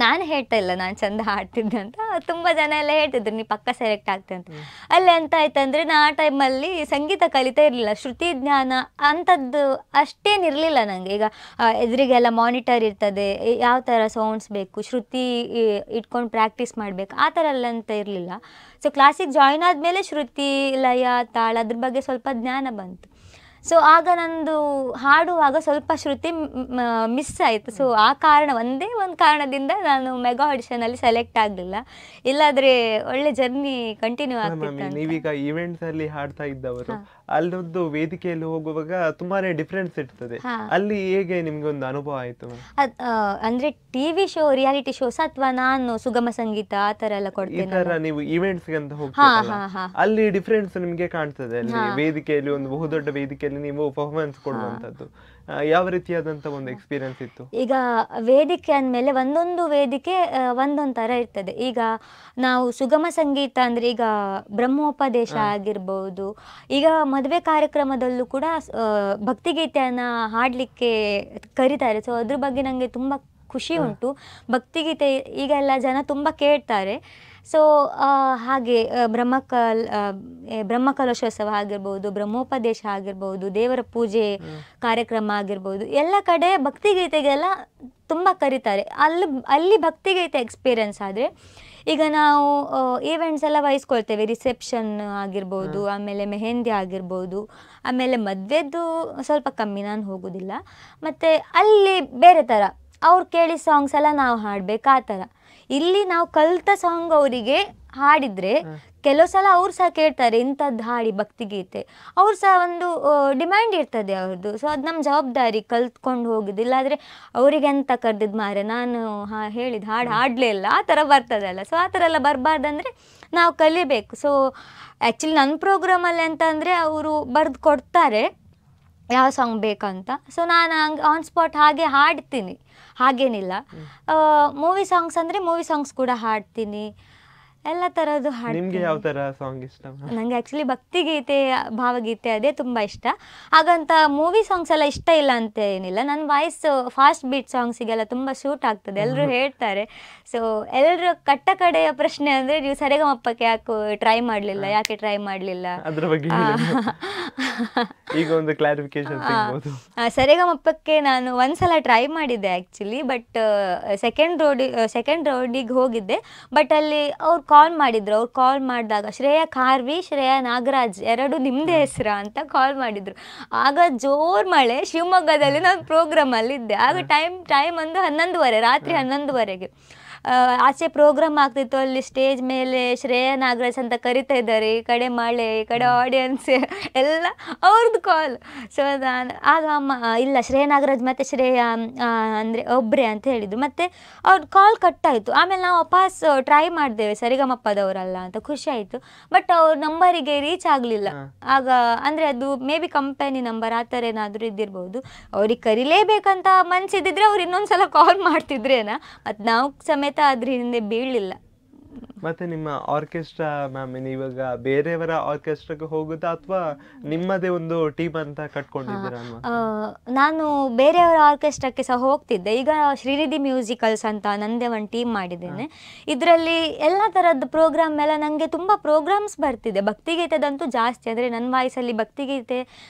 ನಾನು ಹೇಳ್ತಾ ಇಲ್ಲ ನಾನು ಚೆಂದ ಹಾಡ್ತಿದ್ದೆ ಅಂತ, ತುಂಬ ಜನ ಎಲ್ಲ ಹೇಳ್ತಿದ್ರು ನೀ ಪಕ್ಕ ಸೆಲೆಕ್ಟ್ ಆಗ್ತೆ ಅಂತ. ಅಲ್ಲಿ ಎಂತ ಆಯ್ತಂದರೆ ನಾ ಆ ಟೈಮಲ್ಲಿ ಸಂಗೀತ ಕಲಿತಾ ಇರಲಿಲ್ಲ. ಶ್ರುತಿ ಜ್ಞಾನ ಅಂಥದ್ದು ಅಷ್ಟೇನಿರಲಿಲ್ಲ ನನಗೆ. ಈಗ ಎದುರಿಗೆಲ್ಲ ಮಾನಿಟರ್ ಇರ್ತದೆ, ಯಾವ ಥರ ಸೌಂಡ್ಸ್ ಬೇಕು, ಶ್ರುತಿ ಇಟ್ಕೊಂಡು ಪ್ರಾಕ್ಟೀಸ್ ಮಾಡಬೇಕು, ಆ ಥರ ಎಲ್ಲ ಅಂತ ಇರಲಿಲ್ಲ. ಸೊ ಕ್ಲಾಸಿಗೆ ಜಾಯಿನ್ ಆದಮೇಲೆ ಶ್ರುತಿ, ಲಯ, ತಾಳ ಅದ್ರ ಬಗ್ಗೆ ಸ್ವಲ್ಪ ಜ್ಞಾನ ಬಂತು. ಸೊ ಆಗ ನಂದು ಹಾಡುವಾಗ ಸ್ವಲ್ಪ ಶ್ರುತಿ ಮಿಸ್ ಆಯಿತು. ಸೊ ಆ ಕಾರಣ, ಒಂದೇ ಒಂದು ಕಾರಣದಿಂದ ನಾನು ಮೆಗಾ ಆಡಿಷನಲ್ಲಿ ಸೆಲೆಕ್ಟ್ ಆಗಲಿಲ್ಲ. ಇಲ್ಲಾದರೆ ಒಳ್ಳೆ ಜರ್ನಿ ಕಂಟಿನ್ಯೂ ಆಗ್ತಿತ್ತು. ನೀವೀಗ ಈವೆಂಟ್ಸ್ ಅಲ್ಲಿ ಹಾಡ್ತಾ ಇದ್ದವರು, ಅಲ್ಲೊಂದು ವೇದಿಕೆಯಲ್ಲಿ ಹೋಗುವಾಗ ತುಂಬಾನೇ ಡಿಫ್ರೆನ್ಸ್ ಇರ್ತದೆ. ಅಲ್ಲಿ ಹೇಗೆ ನಿಮ್ಗೆ ಒಂದು ಅನುಭವ ಆಯ್ತು? ಅಂದ್ರೆ ಟಿವಿ ಶೋ, ರಿಯಾಲಿಟಿ ಶೋಸ್ ಅಥವಾ ನಾನು ಸುಗಮ ಸಂಗೀತ ಆ ತರ ಎಲ್ಲ ಕೊಡ್ತೇನೆ. ನೀವು ಈವೆಂಟ್ಸ್ ಅಂತ ಹೋಗ್ತೀರಲ್ಲ, ಅಲ್ಲಿ ಡಿಫ್ರೆನ್ಸ್ ನಿಮ್ಗೆ ಕಾಣ್ತದೆ? ಅಲ್ಲಿ ವೇದಿಕೆಯಲ್ಲಿ, ಒಂದು ಬಹುದೊಡ್ಡ ವೇದಿಕೆಯಲ್ಲಿ ನೀವು ಪರ್ಫಾರ್ಮೆನ್ಸ್ ಕೊಡುವಂತದ್ದು ಯಾವ ರೀತಿಯಾದಂತ ಒಂದು ಎಕ್ಸ್ಪೀರಿಯನ್ಸ್ ಇತ್ತು? ಈಗ ವೇದಿಕೆ ಅಂದಮೇಲೆ ಒಂದೊಂದು ವೇದಿಕೆ ಒಂದೊಂದು ಥರ ಇರ್ತದೆ. ಈಗ ನಾವು ಸುಗಮ ಸಂಗೀತ ಅಂದರೆ ಈಗ ಬ್ರಹ್ಮೋಪದೇಶ ಆಗಿರ್ಬೋದು, ಈಗ ಮದುವೆ ಕಾರ್ಯಕ್ರಮದಲ್ಲೂ ಕೂಡ ಭಕ್ತಿಗೀತೆಯನ್ನು ಹಾಡಲಿಕ್ಕೆ ಕರೀತಾರೆ. ಸೊ ಅದ್ರ ಬಗ್ಗೆ ನನಗೆ ತುಂಬ ಖುಷಿ ಉಂಟು. ಭಕ್ತಿಗೀತೆ ಈಗ ಎಲ್ಲ ಜನ ತುಂಬ ಕೇಳ್ತಾರೆ. ಸೊ ಹಾಗೆ ಬ್ರಹ್ಮಕಲಶೋತ್ಸವ ಆಗಿರ್ಬೋದು, ಬ್ರಹ್ಮೋಪದೇಶ ಆಗಿರ್ಬೋದು, ದೇವರ ಪೂಜೆ ಕಾರ್ಯಕ್ರಮ ಆಗಿರ್ಬೋದು, ಎಲ್ಲ ಕಡೆ ಭಕ್ತಿಗೀತೆಗೆಲ್ಲ ತುಂಬ ಕರೀತಾರೆ. ಅಲ್ಲಿ ಭಕ್ತಿಗೀತೆ ಎಕ್ಸ್ಪೀರಿಯನ್ಸ್ ಆದರೆ ಈಗ ನಾವು ಈವೆಂಟ್ಸ್ ಎಲ್ಲ ವಹಿಸ್ಕೊಳ್ತೇವೆ. ರಿಸೆಪ್ಷನ್ ಆಗಿರ್ಬೋದು, ಆಮೇಲೆ ಮೆಹಂದಿ ಆಗಿರ್ಬೋದು, ಆಮೇಲೆ ಮದುವೆದು ಸ್ವಲ್ಪ ಕಮ್ಮಿ, ನಾನು ಹೋಗೋದಿಲ್ಲ. ಮತ್ತು ಅಲ್ಲಿ ಬೇರೆ ಥರ ಅವ್ರು ಕೇಳಿ ಸಾಂಗ್ಸ್ ಎಲ್ಲ ನಾವು ಹಾಡಬೇಕು ಆ ಥರ. ಇಲ್ಲಿ ನಾವು ಕಲಿತ ಸಾಂಗ್ ಅವರಿಗೆ ಹಾಡಿದರೆ ಕೆಲವು ಸಲ ಅವ್ರು ಸಹ ಕೇಳ್ತಾರೆ ಇಂಥದ್ದು ಹಾಡಿ ಭಕ್ತಿಗೀತೆ, ಅವ್ರು ಸಹ ಒಂದು ಡಿಮ್ಯಾಂಡ್ ಇರ್ತದೆ ಅವ್ರದ್ದು. ಸೊ ಅದು ನಮ್ಮ ಜವಾಬ್ದಾರಿ ಕಲ್ತ್ಕೊಂಡು ಹೋಗಿದ್ದು. ಇಲ್ಲಾದರೆ ಅವರಿಗೆ ಎಂತ ಕರೆದಿದ್ದು ಮಾರೆ, ನಾನು ಹೇಳಿದ ಹಾಡು ಹಾಡಲೇ ಇಲ್ಲ, ಆ ಥರ ಬರ್ತದಲ್ಲ. ಸೊ ಆ ಥರ ಎಲ್ಲ ಬರಬಾರ್ದಂದ್ರೆ ನಾವು ಕಲಿಬೇಕು. ಸೊ ಆ್ಯಕ್ಚುಲಿ ನನ್ನ ಪ್ರೋಗ್ರಾಮಲ್ಲಿ ಅಂತ ಅಂದರೆ ಅವರು ಬರೆದು ಕೊಡ್ತಾರೆ ಯಾವ ಸಾಂಗ್ ಬೇಕಂತ. ಸೊ ನಾನು ಹಂಗೆ ಆನ್ ಸ್ಪಾಟ್ ಹಾಗೆ ಹಾಡ್ತೀನಿ, ಹಾಗೇನಿಲ್ಲ. ಮೂವಿ ಸಾಂಗ್ಸ್ ಅಂದರೆ ಮೂವಿ ಸಾಂಗ್ಸ್ ಕೂಡ ಹಾಡ್ತೀನಿ, ಎಲ್ಲ ಥರದ್ದು ಹಾಡು. ನಿಮಗೆ ಯಾವ ಥರ ಸಾಂಗ್ ಇಷ್ಟ? ನನಗೆ ಆ್ಯಕ್ಚುಲಿ ಭಕ್ತಿಗೀತೆ, ಭಾವಗೀತೆ ಅದೇ ತುಂಬ ಇಷ್ಟ. ಹಾಗಂತ ಮೂವಿ ಸಾಂಗ್ಸ್ ಎಲ್ಲ ಇಷ್ಟ ಇಲ್ಲ ಅಂತ ಏನಿಲ್ಲ. ನನ್ನ ವಾಯ್ಸ್ ಫಾಸ್ಟ್ ಬೀಟ್ ಸಾಂಗ್ಸಿಗೆಲ್ಲ ತುಂಬ ಶೂಟ್ ಆಗ್ತದೆ, ಎಲ್ಲರೂ ಹೇಳ್ತಾರೆ. ಸೊ ಎಲ್ಲರೂ ಕಟ್ಟ ಕಡೆಯ ಪ್ರಶ್ನೆ ಅಂದರೆ ನೀವು ಸರಿಗಮಪ್ಪಕ್ಕೆ ಯಾಕೆ ಟ್ರೈ ಮಾಡಲಿಲ್ಲ, ಯಾಕೆ ಟ್ರೈ ಮಾಡಲಿಲ್ಲ ಅದ್ರ ಬಗ್ಗೆ ಈಗ ಒಂದು ಕ್ಲಾರಿಫಿಕೇಶನ್ ಸಿಗಬಹುದು. ಸರಿಗಮಪ್ಪಕ್ಕೆ ನಾನು ಒಂದ್ಸಲ ಟ್ರೈ ಮಾಡಿದ್ದೆ ಆ್ಯಕ್ಚುಲಿ, ಬಟ್ ಸೆಕೆಂಡ್ ರೌಂಡಿಗೆ ಹೋಗಿದ್ದೆ. ಬಟ್ ಅಲ್ಲಿ ಅವ್ರು ಕಾಲ್ ಮಾಡಿದ್ರು. ಅವ್ರು ಕಾಲ್ ಮಾಡಿದಾಗ ಶ್ರೇಯಾ ಖಾರ್ವಿ, ಶ್ರೇಯಾ ನಾಗರಾಜ್ ಎರಡು ನಿಮ್ಮದೇ ಹೆಸರ ಅಂತ ಕಾಲ್ ಮಾಡಿದ್ರು. ಆಗ ಜೋರು ಮಳೆ, ಶಿವಮೊಗ್ಗದಲ್ಲಿ ನಾನು ಪ್ರೋಗ್ರಾಮಲ್ಲಿ ಇದ್ದೆ. ಆಗ ಟೈಮ್ ಒಂದು 11:30, ರಾತ್ರಿ 11:30ಗೆ. ಆಚೆ ಪ್ರೋಗ್ರಾಮ್ ಆಗ್ತಿತ್ತು, ಅಲ್ಲಿ ಸ್ಟೇಜ್ ಮೇಲೆ ಶ್ರೇಯಾ ನಾಗರಾಜ್ ಅಂತ ಕರಿತಾ ಇದ್ದಾರೆ, ಈ ಕಡೆ ಮಳೆ, ಈ ಕಡೆ ಆಡಿಯನ್ಸ್ ಎಲ್ಲ ಅವ್ರದ್ದು ಕಾಲ್. ಸೊ ನಾನು ಆಗ ಅಮ್ಮ ಇಲ್ಲ ಶ್ರೇಯಾ ನಾಗರಾಜ್ ಮತ್ತು ಶ್ರೇಯಾ ಅಂದರೆ ಒಬ್ಬರೇ ಅಂತ ಹೇಳಿದರು. ಮತ್ತು ಅವ್ರ ಕಾಲ್ ಕಟ್ಟಾಯಿತು. ಆಮೇಲೆ ನಾವು ವಾಪಸ್ ಟ್ರೈ ಮಾಡಿದ್ದೇವೆ, ಸರಿಗಮಪ್ಪದವರಲ್ಲ ಅಂತ, ಖುಷಿ ಆಯಿತು. ಬಟ್ ಅವ್ರ ನಂಬರಿಗೆ ರೀಚ್ ಆಗಲಿಲ್ಲ ಆಗ. ಅಂದರೆ ಅದು ಮೇ ಬಿ ಕಂಪನಿ ನಂಬರ್ ಆ ಥರ ಏನಾದರೂ ಇದ್ದಿರ್ಬೋದು. ಅವ್ರಿಗೆ ಕರಿಲೇಬೇಕಂತ ಮನಸ್ಸಿದ್ದಿದ್ರೆ ಅವ್ರು ಇನ್ನೊಂದ್ಸಲ ಕಾಲ್ ಮಾಡ್ತಿದ್ರೇನಾ, ಮತ್ತು ನಾವು ಸಮೇತ ಅದ್ರ ಹಿಂದೆ ಬೀಳಲಿಲ್ಲ. ಮತ್ತೆ ನಿಮ್ಮ ಆರ್ಕೆಸ್ಟ್ರಾ ಮ್ಯಾಮ್, ಇವಾಗ ಬೇರೆಯವರ ಆರ್ಕೆಸ್ಟ್ರಾಗೆ ಹೋಗುತ್ತಾ ಅಥವಾ ನಿಮ್ಮದೇ ಒಂದು ಟೀಮ್ ಅಂತ ಕಟ್ಕೊಂಡಿದ್ದೀರಾ? ನಾನು ಬೇರೆಯವರ ಆರ್ಕೆಸ್ಟ್ರಾಕ್ಕೆ ಸಹ ಹೋಗ್ತಿದ್ದೆ. ಈಗ ಶ್ರೀನಿಧಿ ಮ್ಯೂಸಿಕಲ್ಸ್ ಅಂತ ನಂದೇ ಒಂದು ಟೀಮ್ ಮಾಡಿದ್ದೇನೆ. ಇದರಲ್ಲಿ ಎಲ್ಲ ಥರದ್ದು ಪ್ರೋಗ್ರಾಮ್ ಎಲ್ಲ ನನಗೆ ತುಂಬ ಪ್ರೋಗ್ರಾಮ್ಸ್ ಬರ್ತಿದೆ. ಭಕ್ತಿಗೀತೆದಂತೂ ಜಾಸ್ತಿ, ಅಂದರೆ ನನ್ನ ವಾಯ್ಸಲ್ಲಿ ಭಕ್ತಿಗೀತೆ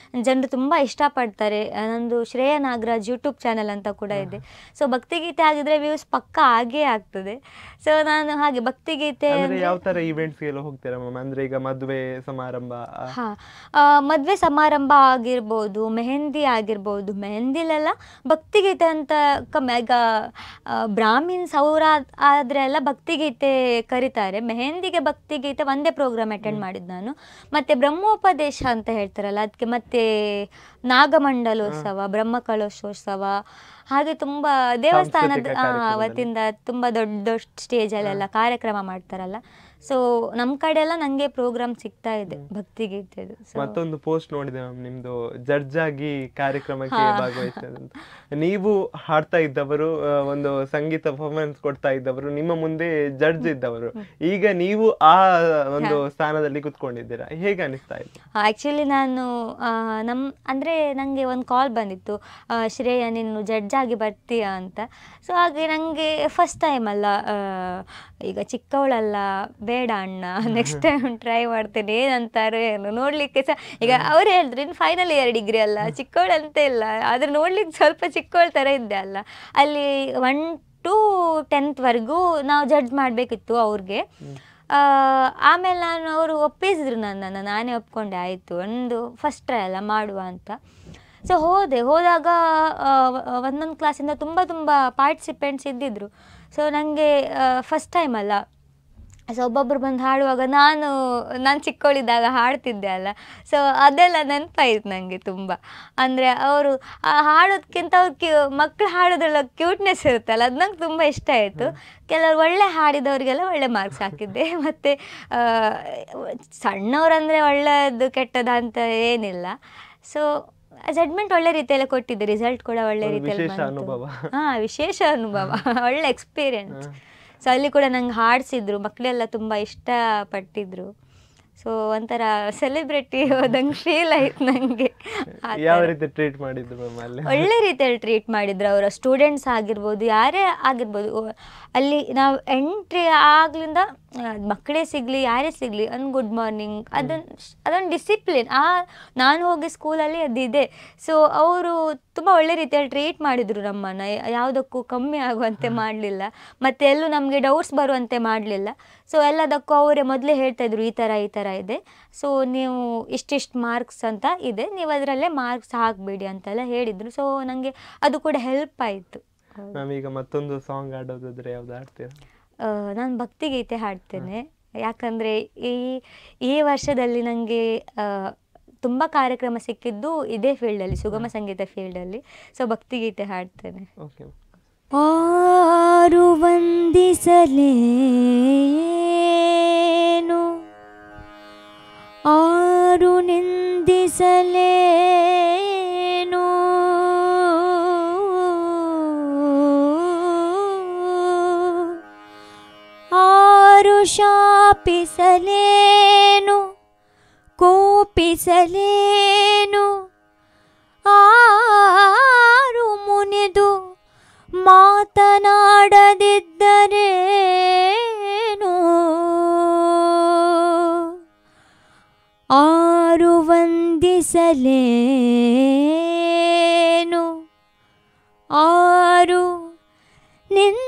ಜನರು ತುಂಬ ಇಷ್ಟಪಡ್ತಾರೆ. ನಂದು ಶ್ರೇಯಾ ನಾಗರಾಜ್ ಯೂಟ್ಯೂಬ್ ಚಾನಲ್ ಅಂತ ಕೂಡ ಇದೆ. ಸೊ ಭಕ್ತಿಗೀತೆ ಆಗಿದ್ರೆ ವ್ಯೂಸ್ ಪಕ್ಕ ಆಗೇ ಆಗ್ತದೆ. ಸೊ ನಾನು ಹಾಗೆ ಭಕ್ತಿಗೀತೆ ಯಾವ ತರ ಈವೆಂಟ್ಸ್ ಎಲ್ಲ ಹೋಗ್ತೀರಾ ಮ್ಯಾಮ್? ಅಂದ್ರೆ ಈಗ ಮದುವೆ ಸಮಾರಂಭ, ಮದುವೆ ಸಮಾರಂಭ ಆಗಿರ್ಬೋದು, ಮೆಹಂದಿ ಆಗಿರ್ಬೋದು. ಮೆಹಂದಿಲೆಲ್ಲ ಭಕ್ತಿಗೀತೆ ಅಂತ ಕಮ್ಮಿ. ಈಗ ಬ್ರಾಹ್ಮಿನ್ಸ್ ಅವರ ಆದರೆ ಎಲ್ಲ ಭಕ್ತಿಗೀತೆ ಕರೀತಾರೆ. ಮೆಹಂದಿಗೆ ಭಕ್ತಿಗೀತೆ ಒಂದೇ ಪ್ರೋಗ್ರಾಮ್ ಅಟೆಂಡ್ ಮಾಡಿದ್ದು ನಾನು. ಮತ್ತು ಬ್ರಹ್ಮೋಪದೇಶ ಅಂತ ಹೇಳ್ತಾರಲ್ಲ ಅದಕ್ಕೆ, ಮತ್ತು ನಾಗಮಂಡಲೋತ್ಸವ, ಬ್ರಹ್ಮಕಲಶೋತ್ಸವ, ಹಾಗೆ ತುಂಬ ದೇವಸ್ಥಾನದ ವತಿಯಿಂದ ತುಂಬ ದೊಡ್ಡ ದೊಡ್ಡ ಸ್ಟೇಜಲ್ಲೆಲ್ಲ ಕಾರ್ಯಕ್ರಮ ಮಾಡ್ತಾರಲ್ಲ. ಸೊ ನಮ್ಮ ಕಡೆ ಎಲ್ಲ ನನಗೆ ಪ್ರೋಗ್ರಾಮ್ ಸಿಗ್ತಾ ಇದೆ ಭಕ್ತಿಗೀತೆದು. ಮತ್ತೊಂದು ಪೋಸ್ಟ್ ನೋಡಿದೆ ಮ್ಯಾಮ್, ನಿಮ್ದು ಜಡ್ಜ್ ಆಗಿ ಕಾರ್ಯಕ್ರಮಕ್ಕೆ ಭಾಗವಹಿಸಿದಂತ. ನೀವು ಹಾಡ್ತಾ ಇದ್ದವರು, ಒಂದು ಸಂಗೀತ ಪರ್ಫಾರ್ಮೆನ್ಸ್ ಕೊಡ್ತಾ ಇದ್ದವರು, ನಿಮ್ಮ ಮುಂದೆ ಜಡ್ಜ್ ಇದ್ದವರು. ಈಗ ನೀವು ಆ ಒಂದು ಸ್ಥಾನದಲ್ಲಿ ಕುತ್ಕೊಂಡಿದ್ದೀರಾ, ಹೇಗೆ ಅನಿಸ್ತಾ ಇದೆ? ಆ್ಯಕ್ಚುಲಿ ನಾನು ಅಂದರೆ ನನಗೆ ಒಂದು ಕಾಲ್ ಬಂದಿತ್ತು, ಶ್ರೇಯಾ ನೀನು ಜಡ್ಜ್ ಆಗಿ ಬರ್ತೀಯಾ ಅಂತ. ಸೊ ಹಾಗೆ ನನಗೆ ಫಸ್ಟ್ ಟೈಮ್ ಅಲ್ಲ, ಈಗ ಚಿಕ್ಕವಳಲ್ಲ, ಬೇಡ ಅಣ್ಣ ನೆಕ್ಸ್ಟ್ ಟೈಮ್ ಟ್ರೈ ಮಾಡ್ತೇನೆ ಏನಂತಾರೆ ಏನು ನೋಡಲಿಕ್ಕೆ ಸಹ. ಈಗ ಅವ್ರು ಹೇಳಿದ್ರು ಇನ್ನು ಫೈನಲ್ ಇಯರ್ ಡಿಗ್ರಿ ಅಲ್ಲ, ಚಿಕ್ಕವಳಂತ ಇಲ್ಲ, ಆದರೆ ನೋಡ್ಲಿಕ್ಕೆ ಸ್ವಲ್ಪ ಚಿಕ್ಕವಳ ಥರ ಇದ್ದೆ ಅಲ್ಲ. ಅಲ್ಲಿ 1 to 10th ನಾವು ಜಡ್ಜ್ ಮಾಡಬೇಕಿತ್ತು ಅವ್ರಿಗೆ. ಆಮೇಲೆ ಅವರು ಒಪ್ಪಿಸಿದ್ರು ನನ್ನನ್ನು, ನಾನೇ ಒಪ್ಕೊಂಡೆ, ಆಯಿತು ಒಂದು ಫಸ್ಟ್ ಟ್ರೈ ಅಲ್ಲ ಮಾಡುವ ಅಂತ. ಸೊ ಹೋದಾಗ ಒಂದೊಂದು ಕ್ಲಾಸಿಂದ ತುಂಬ ಪಾರ್ಟಿಸಿಪೆಂಟ್ಸ್ ಇದ್ದಿದ್ರು. ಸೊ ನನಗೆ ಫಸ್ಟ್ ಟೈಮ್ ಅಲ್ಲ. ಸೊ ಒಬ್ಬೊಬ್ಬರು ಬಂದು ಹಾಡುವಾಗ ನಾನು ಚಿಕ್ಕವಳಿದ್ದಾಗ ಹಾಡ್ತಿದ್ದೆ ಅಲ್ಲ. ಸೊ ಅದೆಲ್ಲ ನೆನಪಾಯ್ತು ನನಗೆ ತುಂಬ. ಅಂದರೆ ಅವರು ಹಾಡೋದಕ್ಕಿಂತ ಮಕ್ಕಳು ಹಾಡೋದ್ರಲ್ಲ ಕ್ಯೂಟ್ನೆಸ್ ಇರುತ್ತಲ್ಲ, ಅದು ನಂಗೆ ತುಂಬ ಇಷ್ಟ ಆಯಿತು. ಕೆಲವರು ಒಳ್ಳೆ ಹಾಡಿದವರಿಗೆಲ್ಲ ಒಳ್ಳೆ ಮಾರ್ಕ್ಸ್ ಹಾಕಿದ್ದೆ. ಮತ್ತು ಸಣ್ಣವರಂದರೆ ಒಳ್ಳೆಯದು ಕೆಟ್ಟದ ಅಂತ ಏನಿಲ್ಲ. ಸೊ ಜಡ್ಮೆಂಟ್ ಒಳ್ಳೆ ರೀತಿಯಲ್ಲೇ ಕೊಟ್ಟಿದ್ದೆ, ರಿಸಲ್ಟ್ ಕೂಡ ಒಳ್ಳೆ ರೀತಿಯಲ್ಲಿ ವಿಶೇಷ ಅನುಭವ ಒಳ್ಳೆ ಎಕ್ಸ್ಪೀರಿಯನ್ಸ್. ಸೊ ಅಲ್ಲಿ ಕೂಡ ನಂಗೆ ಹಾಡಿಸಿದ್ರು, ಮಕ್ಕಳೆಲ್ಲ ತುಂಬ ಇಷ್ಟಪಟ್ಟಿದ್ರು. ಸೊ ಒಂಥರ ಸೆಲೆಬ್ರಿಟಿ ಹೋದಂಗೆ ಫೀಲ್ ಆಯ್ತು ನನಗೆ. ಯಾವ ರೀತಿ ಟ್ರೀಟ್ ಮಾಡಿದ್ರು? ಒಳ್ಳೆ ರೀತಿಯಲ್ಲಿ ಟ್ರೀಟ್ ಮಾಡಿದ್ರು. ಅವರ ಸ್ಟೂಡೆಂಟ್ಸ್ ಆಗಿರ್ಬೋದು, ಯಾರೇ ಆಗಿರ್ಬೋದು, ಅಲ್ಲಿ ನಾವು ಎಂಟ್ರಿ ಆಗ್ಲಿಂದ ಮಕ್ಕಳೇ ಸಿಗಲಿ ಯಾರೇ ಸಿಗಲಿ ಒಂದು ಗುಡ್ ಮಾರ್ನಿಂಗ್, ಅದೊಂದು ಡಿಸಿಪ್ಲಿನ್. ನಾನು ಹೋಗಿ ಸ್ಕೂಲಲ್ಲಿ ಅದಿದೆ. ಸೊ ಅವರು ತುಂಬ ಒಳ್ಳೆ ರೀತಿಯಲ್ಲಿ ಟ್ರೀಟ್ ಮಾಡಿದರು ನಮ್ಮನ್ನು, ಯಾವುದಕ್ಕೂ ಕಮ್ಮಿ ಆಗುವಂತೆ ಮಾಡಲಿಲ್ಲ, ಮತ್ತು ಎಲ್ಲೂ ನಮಗೆ ಡೌಟ್ಸ್ ಬರುವಂತೆ ಮಾಡಲಿಲ್ಲ. ಸೊ ಎಲ್ಲದಕ್ಕೂ ಅವರೇ ಮೊದಲೇ ಹೇಳ್ತಾಯಿದ್ರು ಈ ಥರ ಇದೆ, ಸೊ ನೀವು ಇಷ್ಟಿಷ್ಟು ಮಾರ್ಕ್ಸ್ ಅಂತ ಇದೆ, ನೀವು ಅದರಲ್ಲೇ ಮಾರ್ಕ್ಸ್ ಹಾಕಬೇಡಿ ಅಂತೆಲ್ಲ ಹೇಳಿದರು. ಸೊ ನನಗೆ ಅದು ಕೂಡ ಹೆಲ್ಪ್ ಆಯಿತು. ಈಗ ಮತ್ತೊಂದು ಸಾಂಗ್ ಆಡೋದಾದ್ರೆ ಯಾವ್ದು ಹಾಡ್ತೀರಾ? ನಾನು ಭಕ್ತಿಗೀತೆ ಹಾಡ್ತೇನೆ. ಯಾಕಂದರೆ ಈ ವರ್ಷದಲ್ಲಿ ನನಗೆ ತುಂಬ ಕಾರ್ಯಕ್ರಮ ಸಿಕ್ಕಿದ್ದು ಇದೇ ಫೀಲ್ಡಲ್ಲಿ, ಸುಗಮ ಸಂಗೀತ ಫೀಲ್ಡಲ್ಲಿ. ಸೊ ಭಕ್ತಿಗೀತೆ ಹಾಡ್ತೇನೆ. ಆರು ವಂದಿಸಲೇನು, ಆರು ನಿಂದಿಸಲೇನು, ಆರು ಶಾಪಿಸಲೇನು, ಕೋಪಿಸಲೇನು, ಆರು ಮುನಿದು ಮಾತನಾಡದಿದ್ದರೇನು, ಆರು ವಂದಿಸಲೇನು, ಆರು ನಿಂದಿಸಲೇನು,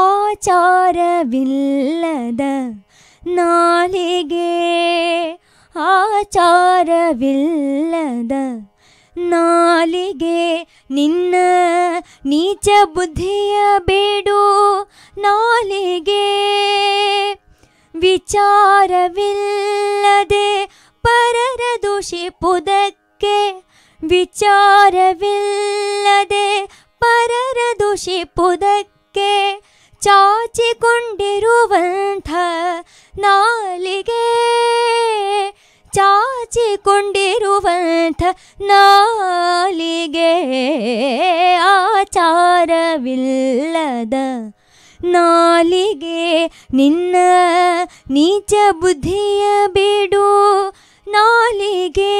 ಆಚಾರವಿಲ್ಲದ ನಾಲಿಗೆ ಆಚಾರವಿಲ್ಲದ ನಾಲಿಗೆ ನಿನ್ನ ನೀಚ ಬುದ್ಧಿಯ ಬೇಡು ನಾಲಿಗೆ ವಿಚಾರವಿಲ್ಲದೆ ಪರರ ದೂಷಿಪುದಕ್ಕೆ ವಿಚಾರವಿಲ್ಲದೆ ಪರರ ದೂಷಿಪುದಕ್ಕೆ ಚಾಚಿಕೊಂಡಿರುವಂಥ ನಾಲಿಗೆ ಚಾಚಿಕೊಂಡಿರುವಂಥ ನಾಲಿಗೆ ಆಚಾರವಿಲ್ಲದ ನಾಲಿಗೆ ನಿನ್ನ ನೀಚ ಬುದ್ಧಿಯ ಬೇಡು ನಾಲಿಗೆ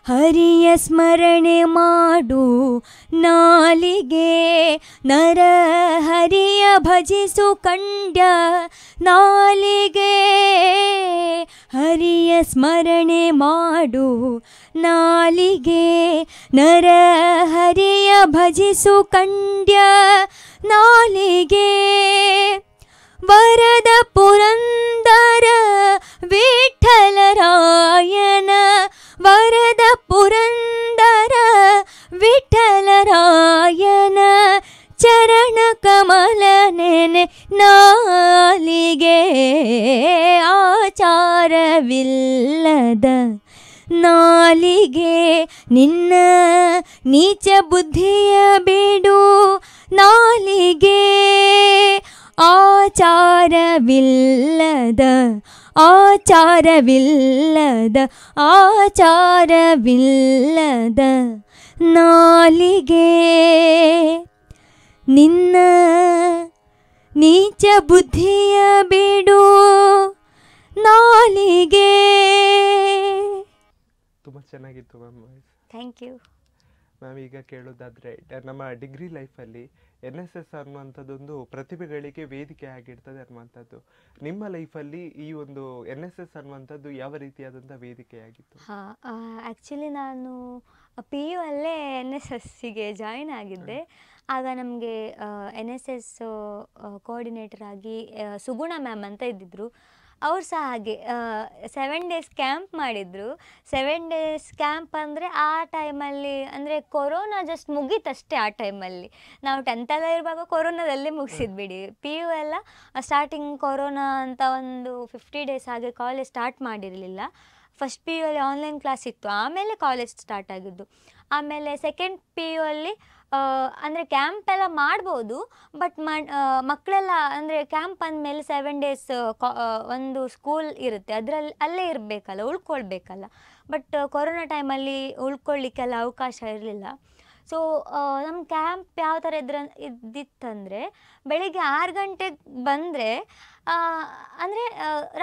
ಹರಿಯ ಸ್ಮರಣೆ ಮಾಡು ನಾಲಿಗೆ ನರ ಹರಿಯ ಭಜಿಸು ಕಂಡ್ಯ ನಾಲಿಗೆ ಹರಿಯ ಸ್ಮರಣೆ ಮಾಡು ನಾಲಿಗೆ ನರ ಹರಿಯ ಭಜಿಸು ಕಂಡ್ಯ ನಾಲಿಗೆ ವರದ ಪುರಂದರ ವಿಠಲರಾಯನ ವರದ ಪುರಂದರ ವಿಠಲರಾಯನ ಚರಣ ಕಮಲ ನೆನೆ ನಾಲಿಗೆ ಆಚಾರವಿಲ್ಲದ ನಾಲಿಗೆ ನಿನ್ನ ನೀಚ ಬುದ್ಧಿಯ ಬೇಡು ನಾಲಿಗೆ ಆಚಾರವಿಲ್ಲದ ಆಚಾರವಿಲ್ಲದ ಆಚಾರವಿಲ್ಲದ ನಾಲಿಗೆ ನಿನ್ನ ನೀಚ ಬುದ್ಧಿಯ ಬೇಡು ನಾಲಿಗೆ. ತುಂಬ ಚೆನ್ನಾಗಿತ್ತು ma'am voice. Thank you ma'am. ಈಗ ಕೇಳೋದಾದರೆ ನಮ್ಮ ಡಿಗ್ರಿ ಲೈಫಲ್ಲಿ NSS ಅನ್ನುವಂಥದ್ದೊಂದು ಪ್ರತಿಭೆಗಳಿಗೆ ವೇದಿಕೆ ಆಗಿರ್ತದೆ ಅನ್ನುವಂಥದ್ದು. ನಿಮ್ಮ ಲೈಫಲ್ಲಿ ಈ ಒಂದು NSS ಅನ್ನುವಂಥದ್ದು ಯಾವ ರೀತಿಯಾದಂಥ ವೇದಿಕೆಯಾಗಿತ್ತು? ಹಾಂ, ಆ್ಯಕ್ಚುಲಿ ನಾನು PU ಅಲ್ಲೇ NSSಗೆ ಜಾಯಿನ್ ಆಗಿದ್ದೆ. ಆಗ ನಮಗೆ NSS ಕೋಆರ್ಡಿನೇಟರ್ ಆಗಿ ಸುಗುಣ ಮ್ಯಾಮ್ ಅಂತ ಇದ್ದಿದ್ರು. ಅವ್ರು ಸಹ ಹಾಗೆ 7 days ಕ್ಯಾಂಪ್ ಮಾಡಿದರು. 7 days ಕ್ಯಾಂಪ್ ಅಂದರೆ ಆ ಟೈಮಲ್ಲಿ ಅಂದರೆ ಕೊರೋನಾ ಜಸ್ಟ್ ಮುಗೀತಷ್ಟೇ. ಆ ಟೈಮಲ್ಲಿ ನಾವು 10th ಎಲ್ಲ ಇರುವಾಗ ಕೊರೋನಾದಲ್ಲೇ ಮುಗಿಸಿದ್ಬಿಡಿ. PU ಎಲ್ಲ ಸ್ಟಾರ್ಟಿಂಗ್ ಕೊರೋನಾ ಅಂತ ಒಂದು 50 days ಹಾಗೆ ಕಾಲೇಜ್ ಸ್ಟಾರ್ಟ್ ಮಾಡಿರಲಿಲ್ಲ. ಫಸ್ಟ್ PU ಅಲ್ಲಿ ಆನ್ಲೈನ್ ಕ್ಲಾಸ್ ಇತ್ತು, ಆಮೇಲೆ ಕಾಲೇಜ್ ಸ್ಟಾರ್ಟ್ ಆಗಿದ್ದು. ಆಮೇಲೆ ಸೆಕೆಂಡ್ PU ಅಲ್ಲಿ ಅಂದರೆ ಕ್ಯಾಂಪ್ ಎಲ್ಲ ಮಾಡ್ಬೋದು, ಬಟ್ ಮಕ್ಕಳೆಲ್ಲ ಅಂದರೆ ಕ್ಯಾಂಪ್ ಅಂದಮೇಲೆ 7 days ಒಂದು ಸ್ಕೂಲ್ ಇರುತ್ತೆ, ಅಲ್ಲೇ ಇರಬೇಕಲ್ಲ, ಉಳ್ಕೊಳ್ಬೇಕಲ್ಲ. ಬಟ್ ಕೊರೋನಾ ಟೈಮಲ್ಲಿ ಉಳ್ಕೊಳ್ಳಿಕ್ಕೆಲ್ಲ ಅವಕಾಶ ಇರಲಿಲ್ಲ. ಸೊ ನಮ್ಮ ಕ್ಯಾಂಪ್ ಯಾವ ಥರ ಇದ್ದಿತ್ತಂದರೆ ಬೆಳಿಗ್ಗೆ 6 ಗಂಟೆಗೆ ಬಂದರೆ ಅಂದರೆ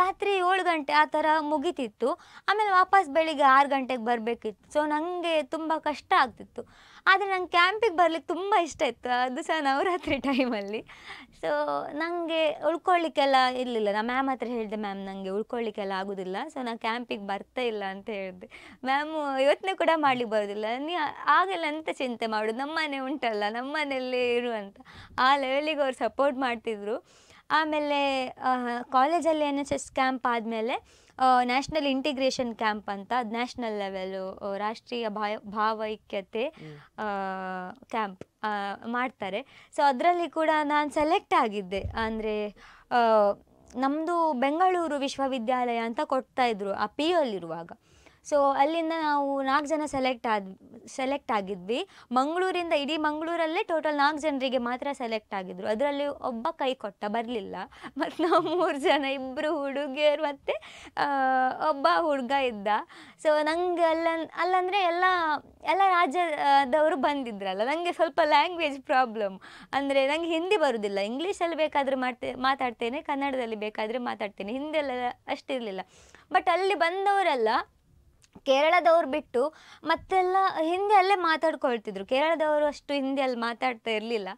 ರಾತ್ರಿ 7 ಗಂಟೆ ಆ ಥರ ಮುಗಿತಿತ್ತು. ಆಮೇಲೆ ವಾಪಸ್ ಬೆಳಿಗ್ಗೆ 6 ಗಂಟೆಗೆ ಬರಬೇಕಿತ್ತು. ಸೊ ನನಗೆ ತುಂಬ ಕಷ್ಟ ಆಗ್ತಿತ್ತು. ಆದರೆ ನಂಗೆ ಕ್ಯಾಂಪಿಗೆ ಬರ್ಲಿಕ್ಕೆ ತುಂಬ ಇಷ್ಟ ಇತ್ತು, ಅದು ಸಹ ನವರಾತ್ರಿ ಟೈಮಲ್ಲಿ. ಸೊ ನನಗೆ ಉಳ್ಕೊಳ್ಳಿಕ್ಕೆಲ್ಲ ಇರಲಿಲ್ಲ. ನಾನು ಮ್ಯಾಮ್ ಹತ್ರ ಹೇಳಿದೆ, ಮ್ಯಾಮ್ ನನಗೆ ಉಳ್ಕೊಳ್ಳಿಕ್ಕೆಲ್ಲ ಆಗೋದಿಲ್ಲ, ಸೊ ನಾನು ಕ್ಯಾಂಪಿಗೆ ಬರ್ತಾ ಇಲ್ಲ ಅಂತ ಹೇಳಿದೆ. ಮ್ಯಾಮು ಯೋಚನೆ ಕೂಡ ಮಾಡ್ಲಿಕ್ಕೆ ಬರೋದಿಲ್ಲ, ನೀ ಆಗೆಲ್ಲ ಎಂತ ಚಿಂತೆ ಮಾಡೋದು, ನಮ್ಮನೆ ಉಂಟಲ್ಲ, ನಮ್ಮನೆಯಲ್ಲೇ ಇರು ಅಂತ. ಆ ಲೆವೆಲಿಗೆ ಅವ್ರು ಸಪೋರ್ಟ್ ಮಾಡ್ತಿದ್ರು. ಆಮೇಲೆ ಕಾಲೇಜಲ್ಲಿ NSS ಕ್ಯಾಂಪ್ ಆದಮೇಲೆ ನ್ಯಾಷನಲ್ ಇಂಟಿಗ್ರೇಷನ್ ಕ್ಯಾಂಪ್ ಅಂತ, ಅದು ನ್ಯಾಷನಲ್ ಲೆವೆಲು ರಾಷ್ಟ್ರೀಯ ಭಾವೈಕ್ಯತೆ ಕ್ಯಾಂಪ್ ಮಾಡ್ತಾರೆ. ಸೊ ಅದರಲ್ಲಿ ಕೂಡ ನಾನು ಸೆಲೆಕ್ಟ್ ಆಗಿದ್ದೆ. ಅಂದರೆ ನಮ್ಮದು ಬೆಂಗಳೂರು ವಿಶ್ವವಿದ್ಯಾಲಯ ಅಂತ ಕೊಡ್ತಾಯಿದ್ರು ಆ PU ಅಲ್ಲಿರುವಾಗ. ಸೊ ಅಲ್ಲಿಂದ ನಾವು 4 ಜನ ಸೆಲೆಕ್ಟ್ ಆಗಿದ್ವಿ. ಮಂಗಳೂರಿಂದ, ಇಡೀ ಮಂಗಳೂರಲ್ಲೇ ಟೋಟಲ್ 4 ಜನರಿಗೆ ಮಾತ್ರ ಸೆಲೆಕ್ಟ್ ಆಗಿದ್ರು. ಅದರಲ್ಲಿ ಒಬ್ಬ ಕೈ ಕೊಟ್ಟ, ಬರಲಿಲ್ಲ. ಮತ್ತು ನಾವು 3 ಜನ, 2 ಹುಡುಗಿಯರು ಮತ್ತು ಒಬ್ಬ ಹುಡುಗ ಇದ್ದ. ಸೊ ನನಗೆ ಅಲ್ಲಂದರೆ ಎಲ್ಲ ರಾಜ್ಯದವರು ಬಂದಿದ್ರಲ್ಲ, ನನಗೆ ಸ್ವಲ್ಪ ಲ್ಯಾಂಗ್ವೇಜ್ ಪ್ರಾಬ್ಲಮ್. ಅಂದರೆ ನನಗೆ ಹಿಂದಿ ಬರೋದಿಲ್ಲ, ಇಂಗ್ಲೀಷಲ್ಲಿ ಬೇಕಾದರೆ ಮಾತಾಡ್ತೇನೆ, ಕನ್ನಡದಲ್ಲಿ ಬೇಕಾದರೆ ಮಾತಾಡ್ತೇನೆ, ಹಿಂದಿಯೆಲ್ಲ ಅಷ್ಟಿರಲಿಲ್ಲ. ಬಟ್ ಅಲ್ಲಿ ಬಂದವರೆಲ್ಲ ಕೇರಳದವ್ರು ಬಿಟ್ಟು ಮತ್ತೆಲ್ಲ ಹಿಂದಿಯಲ್ಲೇ ಮಾತಾಡ್ಕೊಳ್ತಿದ್ರು. ಕೇರಳದವರು ಅಷ್ಟು ಹಿಂದಿಯಲ್ಲಿ ಮಾತಾಡ್ತಾ ಇರಲಿಲ್ಲ.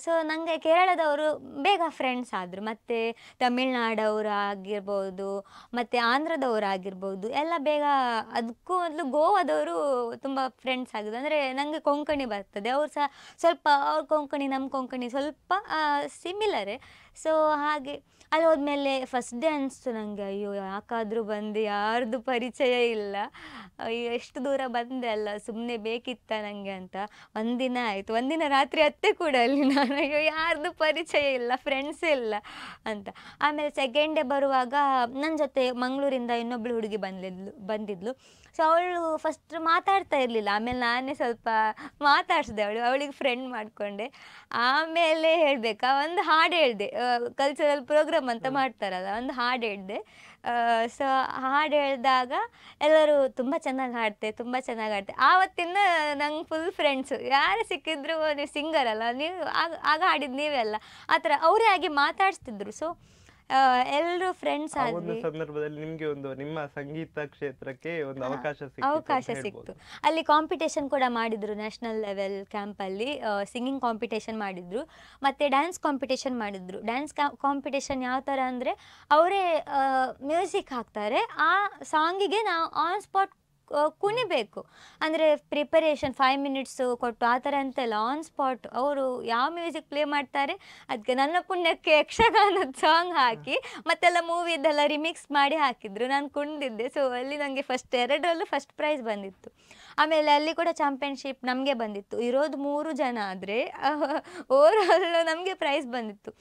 ಸೊ ನನಗೆ ಕೇರಳದವರು ಬೇಗ ಫ್ರೆಂಡ್ಸ್ ಆದರು. ಮತ್ತು ತಮಿಳ್ನಾಡವರು ಆಗಿರ್ಬೋದು, ಮತ್ತು ಆಂಧ್ರದವರಾಗಿರ್ಬೋದು, ಎಲ್ಲ ಬೇಗ ಅದಕ್ಕೂ ಮೊದಲು ಗೋವಾದವರು ತುಂಬ ಫ್ರೆಂಡ್ಸ್ ಆಗಿದ್ದು. ಅಂದರೆ ನನಗೆ ಕೊಂಕಣಿ ಬರ್ತದೆ, ಅವ್ರು ಸಹ ಸ್ವಲ್ಪ ಅವ್ರ ಕೊಂಕಣಿ ನಮ್ಮ ಕೊಂಕಣಿ ಸ್ವಲ್ಪ ಸಿಮಿಲರೇ. ಸೊ ಹಾಗೆ ಅಲ್ಲಿ ಹೋದ್ಮೇಲೆ ಫಸ್ಟ್ ಡೇ ಅನಿಸ್ತು ನನಗೆ, ಅಯ್ಯೋ ಯಾಕಾದರೂ ಬಂದು ಯಾರ್ದು ಪರಿಚಯ ಇಲ್ಲ, ಅಯ್ಯೋ ಎಷ್ಟು ದೂರ ಬಂದೆ ಅಲ್ಲ, ಸುಮ್ಮನೆ ಬೇಕಿತ್ತ ನನಗೆ ಅಂತ. ಒಂದಿನ ಆಯಿತು, ಒಂದಿನ ರಾತ್ರಿ ಅತ್ತೆ ಕೂಡ ಅಲ್ಲಿ ನಾನು, ಅಯ್ಯೋ ಯಾರ್ದು ಪರಿಚಯ ಇಲ್ಲ, ಫ್ರೆಂಡ್ಸೇ ಇಲ್ಲ ಅಂತ. ಆಮೇಲೆ ಸೆಕೆಂಡ್ ಡೇ ಬರುವಾಗ ನನ್ನ ಜೊತೆ ಮಂಗಳೂರಿಂದ ಇನ್ನೊಬ್ಳು ಹುಡುಗಿ ಬಂದಿದ್ಲು. ಸೊ ಅವಳು ಫಸ್ಟ್ ಮಾತಾಡ್ತಾ ಇರಲಿಲ್ಲ, ಆಮೇಲೆ ನಾನೇ ಸ್ವಲ್ಪ ಮಾತಾಡಿಸಿದೆ, ಅವಳಿಗೆ ಫ್ರೆಂಡ್ ಮಾಡಿಕೊಂಡೆ. ಆಮೇಲೆ ಹೇಳಬೇಕಾ, ಒಂದು ಹಾಡು ಹೇಳಿದೆ, ಕಲ್ಚರಲ್ ಪ್ರೋಗ್ರಾಮ್ ಅಂತ ಮಾಡ್ತಾರಲ್ಲ, ಒಂದು ಹಾಡು ಹೇಳಿದೆ. ಸೊ ಹಾಡು ಹೇಳಿದಾಗ ಎಲ್ಲರೂ ತುಂಬ ಚೆನ್ನಾಗಿ ಹಾಡ್ತೆ ಆವತ್ತಿಂದ ನಂಗೆ ಫುಲ್ ಫ್ರೆಂಡ್ಸು. ಯಾರು ಸಿಕ್ಕಿದ್ರು ನೀವು ಸಿಂಗರ್ ಅಲ್ಲ, ನೀವು ಆಗ ಹಾಡಿದ್ದು ನೀವೇ ಅಲ್ಲ, ಆ ಥರ ಅವರೇ ಆಗಿ ಮಾತಾಡಿಸ್ತಿದ್ರು. ಸೊ ಎಲ್ಲರೂ ಫ್ರೆಂಡ್ಸ್ ಆದ್ವಿ. ಸಂದರ್ಭದಲ್ಲಿ ನಿಮಗೆ ಒಂದು ನಿಮ್ಮ ಸಂಗೀತ ಕ್ಷೇತ್ರಕ್ಕೆ ಒಂದು ಅವಕಾಶ ಸಿಕ್ತು. ಅಲ್ಲಿ ಕಾಂಪಿಟೇಷನ್ ಕೂಡ ಮಾಡಿದ್ರು, ನ್ಯಾಷನಲ್ ಲೆವೆಲ್ ಕ್ಯಾಂಪಲ್ಲಿ ಸಿಂಗಿಂಗ್ ಕಾಂಪಿಟೇಷನ್ ಮಾಡಿದ್ರು, ಮತ್ತು ಡ್ಯಾನ್ಸ್ ಕಾಂಪಿಟೇಷನ್ ಮಾಡಿದ್ರು. ಡ್ಯಾನ್ಸ್ ಕಾಂಪಿಟೇಷನ್ ಯಾವ ಥರ ಅಂದರೆ ಅವರೇ ಮ್ಯೂಸಿಕ್ ಹಾಕ್ತಾರೆ, ಆ ಸಾಂಗಿಗೆ ನಾವು ಆನ್ ಸ್ಪಾಟ್ ಕುಣಿಬೇಕು. ಅಂದರೆ ಪ್ರಿಪರೇಷನ್ 5 minutes ಕೊಟ್ಟು ಆ ಥರ ಅಂತೆಲ್ಲ, ಆನ್ ಸ್ಪಾಟ್ ಅವರು ಯಾವ ಮ್ಯೂಸಿಕ್ ಪ್ಲೇ ಮಾಡ್ತಾರೆ ಅದಕ್ಕೆ ನನ್ನ ಪುಣ್ಯಕ್ಕೆ ಯಕ್ಷಗಾನದ ಸಾಂಗ್ ಹಾಕಿ ಮತ್ತೆಲ್ಲ ಮೂವಿದೆಲ್ಲ ರಿಮಿಕ್ಸ್ ಮಾಡಿ ಹಾಕಿದ್ರು, ನಾನು ಕುಣಿದಿದ್ದೆ. ಸೊ ಅಲ್ಲಿ ನನಗೆ ಎರಡರಲ್ಲೂ ಫಸ್ಟ್ ಪ್ರೈಸ್ ಬಂದಿತ್ತು. ಆಮೇಲೆ ಅಲ್ಲಿ ಕೂಡ ಚಾಂಪಿಯನ್ಶಿಪ್ ನಮಗೆ ಬಂದಿತ್ತು. ಇರೋದು 3 ಜನ ಆದರೆ ಓವರಾಲ್ ನಮಗೆ ಪ್ರೈಸ್ ಬಂದಿತ್ತು.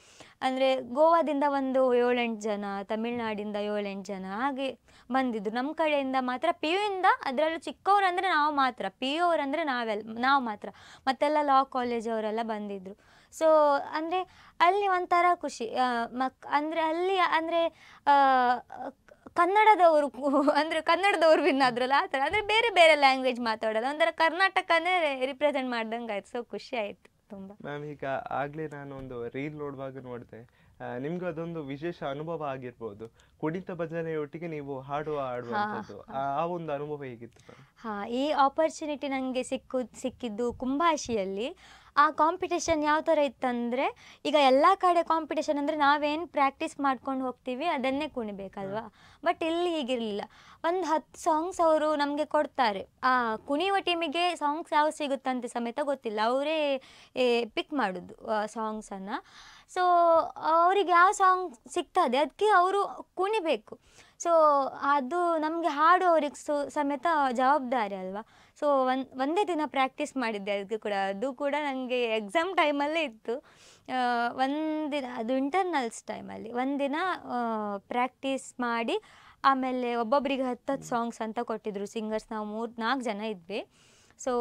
ಅಂದರೆ ಗೋವಾದಿಂದ ಒಂದು 7-8 ಜನ, ತಮಿಳ್ನಾಡಿಂದ 7-8 ಜನ ಹಾಗೆ ಬಂದಿದ್ದು. ನಮ್ಮ ಕಡೆಯಿಂದ ಮಾತ್ರ ಪಿ ಯು ಇಂದ, ಅದರಲ್ಲೂ ಚಿಕ್ಕವ್ರು ಅಂದರೆ ನಾವು ಮಾತ್ರ, ಪಿ ಯು ಅವ್ರು ಅಂದರೆ ನಾವು ಮಾತ್ರ, ಮತ್ತೆಲ್ಲ ಲಾ ಕಾಲೇಜ್ ಅವರೆಲ್ಲ ಬಂದಿದ್ದರು. ಸೊ ಅಂದರೆ ಅಲ್ಲಿ ಒಂಥರ ಖುಷಿ. ಅಂದರೆ ಅಲ್ಲಿ ಅಂದರೆ ಕನ್ನಡದವರು ವಿನ್ ಆದ್ರಲ್ಲ, ಆ ಥರ. ಅಂದರೆ ಬೇರೆ ಬೇರೆ ಲ್ಯಾಂಗ್ವೇಜ್ ಮಾತಾಡೋದು, ಒಂಥರ ಕರ್ನಾಟಕನೇ ರಿಪ್ರೆಸೆಂಟ್ ಮಾಡ್ದಂಗೆ ಆಯ್ತು. ಸೊ ಖುಷಿ ಆಯಿತು ತುಂಬ. ಮ್ಯಾಮ್, ಈಗ ಆಗಲೇ ನಾನು ಒಂದು ರೀಲ್ ನೋಡಿದೆ, ನಿಮ್ಗೆ ಅದೊಂದು ವಿಶೇಷ ಅನುಭವ ಆಗಿರ್ಬೋದು, ಕುಣಿತ ಭಜನೆಯೊಟ್ಟಿಗೆ ನೀವು ಹಾಡುವಂಥದ್ದು, ಆ ಒಂದು ಅನುಭವ ಹೇಗಿತ್ತು? ಈ ಆಪರ್ಚುನಿಟಿ ನನಗೆ ಸಿಕ್ಕಿದ್ದು ಕುಂಭಾಶಿಯಲ್ಲಿ. ಆ ಕಾಂಪಿಟೇಷನ್ ಯಾವ ಥರ ಇತ್ತಂದರೆ, ಈಗ ಎಲ್ಲ ಕಡೆ ಕಾಂಪಿಟೇಷನ್ ಅಂದರೆ ನಾವೇನು ಪ್ರಾಕ್ಟೀಸ್ ಮಾಡ್ಕೊಂಡು ಹೋಗ್ತೀವಿ ಅದನ್ನೇ ಕುಣಿಬೇಕಲ್ವಾ. ಬಟ್ ಇಲ್ಲಿ ಹೀಗಿರಲಿಲ್ಲ. ಒಂದು 10 ಸಾಂಗ್ಸ್ ಅವರು ನಮಗೆ ಕೊಡ್ತಾರೆ. ಆ ಕುಣಿಯುವ ಟೀಮಿಗೆ ಸಾಂಗ್ಸ್ ಯಾವ ಸಿಗುತ್ತಂತೆ ಸಮೇತ ಗೊತ್ತಿಲ್ಲ, ಅವರೇ ಪಿಕ್ ಮಾಡೋದು ಸಾಂಗ್ಸನ್ನು. ಸೊ ಅವರಿಗೆ ಯಾವ ಸಾಂಗ್ ಸಿಗ್ತದೆ ಅದಕ್ಕೆ ಅವರು ಕುಣಿಬೇಕು. ಸೊ ಅದು ನಮಗೆ ಹಾಡುವವ್ರಿಗೆ ಸಮೇತ ಜವಾಬ್ದಾರಿ ಅಲ್ವಾ. ಸೊ ಒಂದೇ ದಿನ ಪ್ರಾಕ್ಟೀಸ್ ಮಾಡಿದ್ದೆ ಅದಕ್ಕೆ ಕೂಡ. ಅದು ಕೂಡ ನನಗೆ ಎಕ್ಸಾಮ್ ಟೈಮಲ್ಲೇ ಇತ್ತು. ಒಂದಿನ ಅದು ಇಂಟರ್ನಲ್ಸ್ ಟೈಮಲ್ಲಿ ಒಂದಿನ ಪ್ರಾಕ್ಟೀಸ್ ಮಾಡಿ, ಆಮೇಲೆ ಒಬ್ಬೊಬ್ಬರಿಗೆ 10 ಸಾಂಗ್ಸ್ ಅಂತ ಕೊಟ್ಟಿದ್ದರು ಸಿಂಗರ್ಸ್. ನಾವು 3-4 ಜನ ಇದ್ವಿ. ಸೊ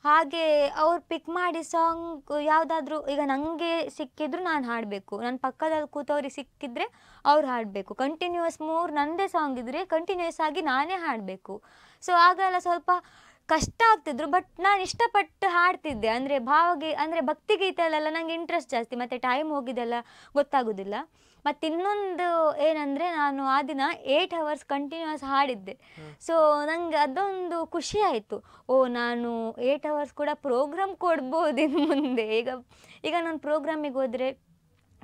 ಹಾಗೆ ಅವ್ರು ಪಿಕ್ ಮಾಡಿ ಸಾಂಗ್ ಯಾವುದಾದ್ರೂ, ಈಗ ನನಗೆ ಸಿಕ್ಕಿದ್ರು ನಾನು ಹಾಡಬೇಕು, ನನ್ನ ಪಕ್ಕದಲ್ಲಿ ಕೂತವ್ರಿಗೆ ಸಿಕ್ಕಿದ್ರೆ ಅವ್ರು ಹಾಡಬೇಕು. ಕಂಟಿನ್ಯೂಸ್ 3 ನನ್ನದೇ ಸಾಂಗ್ ಇದ್ದರೆ ಕಂಟಿನ್ಯೂಸ್ ಆಗಿ ನಾನೇ ಹಾಡಬೇಕು. ಸೊ ಆಗೆಲ್ಲ ಸ್ವಲ್ಪ ಕಷ್ಟ ಆಗ್ತಿದ್ರು, ಬಟ್ ನಾನು ಇಷ್ಟಪಟ್ಟು ಹಾಡ್ತಿದ್ದೆ. ಅಂದರೆ ಭಕ್ತಿಗೀತೆಯಲ್ಲೆಲ್ಲ ನನಗೆ ಇಂಟ್ರೆಸ್ಟ್ ಜಾಸ್ತಿ, ಮತ್ತು ಟೈಮ್ ಹೋಗಿದ್ದೆಲ್ಲ ಗೊತ್ತಾಗೋದಿಲ್ಲ. ಮತ್ತು ಇನ್ನೊಂದು ಏನಂದರೆ, ನಾನು ಆ ದಿನ 8 hours ಕಂಟಿನ್ಯೂಸ್ ಹಾಡಿದ್ದೆ. ಸೊ ನನಗೆ ಅದೊಂದು ಖುಷಿ ಆಯಿತು. ನಾನು 8 hours ಕೂಡ ಪ್ರೋಗ್ರಾಮ್ ಕೊಡ್ಬೋದು ಇನ್ನು ಮುಂದೆ. ಈಗ ನಾನು ಪ್ರೋಗ್ರಾಮಿಗೆ ಹೋದರೆ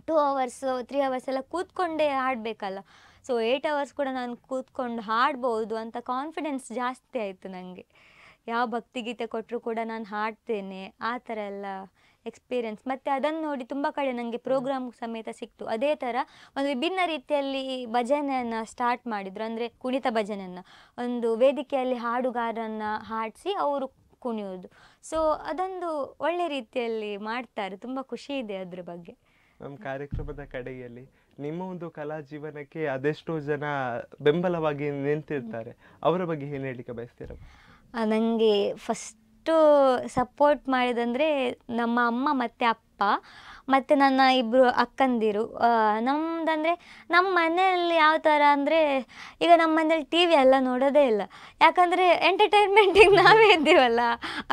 2 hours 3 hours ಎಲ್ಲ ಕೂತ್ಕೊಂಡೇ ಹಾಡಬೇಕಲ್ಲ. ಸೊ 8 hours ಕೂಡ ನಾನು ಕೂತ್ಕೊಂಡು ಹಾಡ್ಬೋದು ಅಂತ ಕಾನ್ಫಿಡೆನ್ಸ್ ಜಾಸ್ತಿ ಆಯಿತು ನನಗೆ. ಯಾವ ಭಕ್ತಿಗೀತೆ ಕೊಟ್ಟರು ಕೂಡ ನಾನು ಹಾಡ್ತೇನೆ, ಆ ಥರ ಎಲ್ಲ ಎಕ್ಸ್ಪೀರಿಯನ್ಸ್. ಮತ್ತು ಅದನ್ನು ನೋಡಿ ತುಂಬ ಕಡೆ ನನಗೆ ಪ್ರೋಗ್ರಾಮ್ ಸಮೇತ ಸಿಕ್ತು. ಅದೇ ಥರ ಒಂದು ವಿಭಿನ್ನ ರೀತಿಯಲ್ಲಿ ಭಜನೆಯನ್ನು ಸ್ಟಾರ್ಟ್ ಮಾಡಿದರು. ಅಂದರೆ ಕುಣಿತ ಭಜನೆಯನ್ನು ಒಂದು ವೇದಿಕೆಯಲ್ಲಿ ಹಾಡುಗಾರನ್ನು ಹಾಡಿಸಿ ಅವರು ಕುಣಿಯೋದು. ಸೊ ಅದೊಂದು ಒಳ್ಳೆ ರೀತಿಯಲ್ಲಿ ಮಾಡ್ತಾರೆ, ತುಂಬ ಖುಷಿ ಇದೆ ಅದ್ರ ಬಗ್ಗೆ. ನಮ್ಮ ಕಾರ್ಯಕ್ರಮದ ಕಡೆಯಲ್ಲಿ ನಿಮ್ಮ ಒಂದು ಕಲಾ ಜೀವನಕ್ಕೆ ಅದೆಷ್ಟೋ ಜನ ಬೆಂಬಲವಾಗಿ ನಿಂತಿರ್ತಾರೆ, ಅವರ ಬಗ್ಗೆ ಏನು ಹೇಳಲಿಕ್ಕೆ ಬಯಸ್ತೀರ? ನನಗೆ ಫಸ್ಟ್ ಫಸ್ಟು ಸಪೋರ್ಟ್ ಮಾಡಿದಂದರೆ ನಮ್ಮ ಅಮ್ಮ ಮತ್ತು ಅಪ್ಪ ಮತ್ತು ನನ್ನ ಇಬ್ಬರು ಅಕ್ಕಂದಿರು. ನಮ್ಮದಂದರೆ ನಮ್ಮ ಮನೆಯಲ್ಲಿ ಯಾವ ಥರ ಅಂದರೆ, ಈಗ ನಮ್ಮ ಮನೇಲಿ ಟಿ ವಿ ಎಲ್ಲ ನೋಡೋದೇ ಇಲ್ಲ. ಯಾಕಂದರೆ ಎಂಟರ್ಟೈನ್ಮೆಂಟಿಗೆ ನಾವೇ ಇದ್ದೀವಲ್ಲ,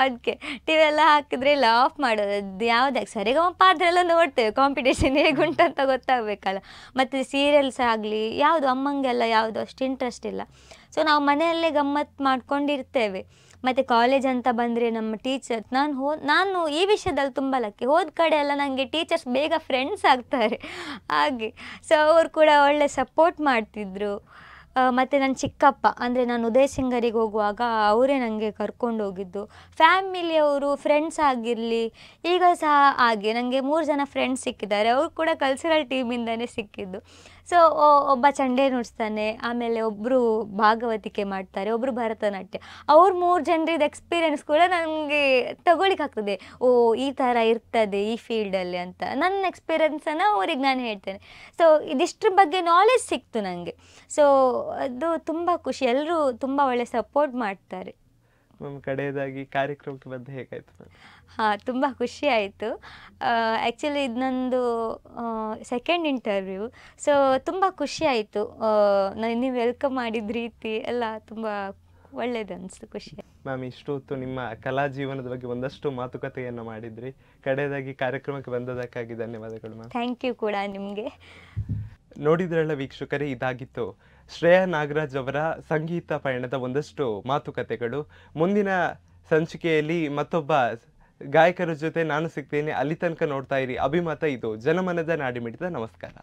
ಅದಕ್ಕೆ ಟಿ ವಿ ಎಲ್ಲ ಹಾಕಿದ್ರೆ ಇಲ್ಲ ಆಫ್ ಮಾಡೋದು. ಅದು ಯಾವುದೇ ಸರಿಗಮಪ ಅದರೆಲ್ಲ ನೋಡ್ತೇವೆ, ಕಾಂಪಿಟೇಷನ್ ಹೇಗುಂಟಂತ ಗೊತ್ತಾಗಬೇಕಲ್ಲ. ಮತ್ತು ಸೀರಿಯಲ್ಸ್ ಆಗಲಿ ಯಾವುದು ಅಮ್ಮಂಗೆಲ್ಲ ಯಾವುದು ಅಷ್ಟು ಇಂಟ್ರೆಸ್ಟ್ ಇಲ್ಲ. ಸೊ ನಾವು ಮನೆಯಲ್ಲೇ ಗಮ್ಮತ್ತು ಮಾಡ್ಕೊಂಡಿರ್ತೇವೆ. ಮತ್ತು ಕಾಲೇಜ್ ಅಂತ ಬಂದರೆ ನಮ್ಮ ಟೀಚರ್ಸ್, ನಾನು ಈ ವಿಷಯದಲ್ಲಿ ತುಂಬ ಲಕ್ಕಿ. ಹೋದ ಕಡೆ ಎಲ್ಲ ನನಗೆ ಟೀಚರ್ಸ್ ಬೇಗ ಫ್ರೆಂಡ್ಸ್ ಆಗ್ತಾರೆ ಹಾಗೆ. ಸೊ ಅವರು ಕೂಡ ಒಳ್ಳೆ ಸಪೋರ್ಟ್ ಮಾಡ್ತಿದ್ರು. ಮತ್ತು ನನ್ನ ಚಿಕ್ಕಪ್ಪ ಅಂದರೆ ನಾನು ಉದಯ ಸಿಂಗರಿಗೆ ಹೋಗುವಾಗ ಅವರೇ ನನಗೆ ಕರ್ಕೊಂಡು ಹೋಗಿದ್ದು. ಫ್ಯಾಮಿಲಿಯವರು ಫ್ರೆಂಡ್ಸ್ ಆಗಿರಲಿ, ಈಗ ಸಹ ಹಾಗೆ ನನಗೆ 3 ಜನ ಫ್ರೆಂಡ್ಸ್ ಸಿಕ್ಕಿದ್ದಾರೆ. ಅವರು ಕೂಡ ಕಲ್ಚರಲ್ ಟೀಮಿಂದನೇ ಸಿಕ್ಕಿದ್ದು. ಸೊ ಒಬ್ಬ ಚಂಡೆ ನುಡಿಸ್ತಾನೆ, ಆಮೇಲೆ ಒಬ್ಬರು ಭಾಗವತಿಕೆ ಮಾಡ್ತಾರೆ, ಒಬ್ಬರು ಭರತನಾಟ್ಯ. ಅವ್ರು 3 ಜನರಿದ್ದು ಎಕ್ಸ್ಪೀರಿಯೆನ್ಸ್ ಕೂಡ ನನಗೆ ತಗೊಳ್ಳಿಕ್ಕಾಗ್ತದೆ. ಓ ಈ ಥರ ಇರ್ತದೆ ಈ ಫೀಲ್ಡಲ್ಲಿ ಅಂತ. ನನ್ನ ಎಕ್ಸ್ಪೀರಿಯೆನ್ಸನ್ನು ಅವ್ರಿಗೆ ನಾನು ಹೇಳ್ತೇನೆ. ಸೊ ಇದಿಷ್ಟ್ರ ಬಗ್ಗೆ ನಾಲೆಜ್ ಸಿಕ್ತು ನನಗೆ. ಸೊ ಅದು ತುಂಬ ಖುಷಿ. ಎಲ್ಲರೂ ತುಂಬ ಒಳ್ಳೆ ಸಪೋರ್ಟ್ ಮಾಡ್ತಾರೆ. ಮ್ಯಾಮ್, ಕಡೆಯದಾಗಿ ಕಾರ್ಯಕ್ರಮಕ್ಕೆ ಬಂದು ಹೇಗಾಯಿತು ಮ್ಯಾಮ್? ಹಾಂ, ತುಂಬ ಖುಷಿ ಆಯಿತು. ಆ್ಯಕ್ಚುಲಿ ಇದು ನಂದು ಸೆಕೆಂಡ್ ಇಂಟರ್ವ್ಯೂ. ಸೊ ತುಂಬ ಖುಷಿ ಆಯಿತು. ನೀವು ವೆಲ್ಕಮ್ ಮಾಡಿದ ರೀತಿ ಎಲ್ಲ ತುಂಬ ಒಳ್ಳೇದು ಅನಿಸ್ತು, ಖುಷಿ. ಮ್ಯಾಮ್, ಇಷ್ಟು ಹೊತ್ತು ನಿಮ್ಮ ಕಲಾ ಜೀವನದ ಬಗ್ಗೆ ಒಂದಷ್ಟು ಮಾತುಕತೆಯನ್ನು ಮಾಡಿದ್ರಿ. ಕಡೆಯದಾಗಿ ಕಾರ್ಯಕ್ರಮಕ್ಕೆ ಬಂದದಕ್ಕಾಗಿ ಧನ್ಯವಾದಗಳು ಮ್ಯಾಮ್. ಥ್ಯಾಂಕ್ ಯು ಕೂಡ ನಿಮಗೆ. ನೋಡಿದ್ರಲ್ಲ ವೀಕ್ಷಕರೇ, ಇದಾಗಿತ್ತು ಶ್ರೇಯಾ ನಾಗರಾಜ್ ಅವರ ಸಂಗೀತ ಪಯಣದ ಒಂದಷ್ಟು ಮಾತುಕತೆಗಳು. ಮುಂದಿನ ಸಂಚಿಕೆಯಲ್ಲಿ ಮತ್ತೊಬ್ಬ ಗಾಯಕರ ಜೊತೆ ನಾನು ಸಿಗ್ತೇನೆ. ಅಲ್ಲಿ ತನಕ ನೋಡ್ತಾ ಇರಿ ಅಭಿಮತ. ಇದು ಜನಮನದ ನಾಡಿಮಿಡಿತ. ನಮಸ್ಕಾರ.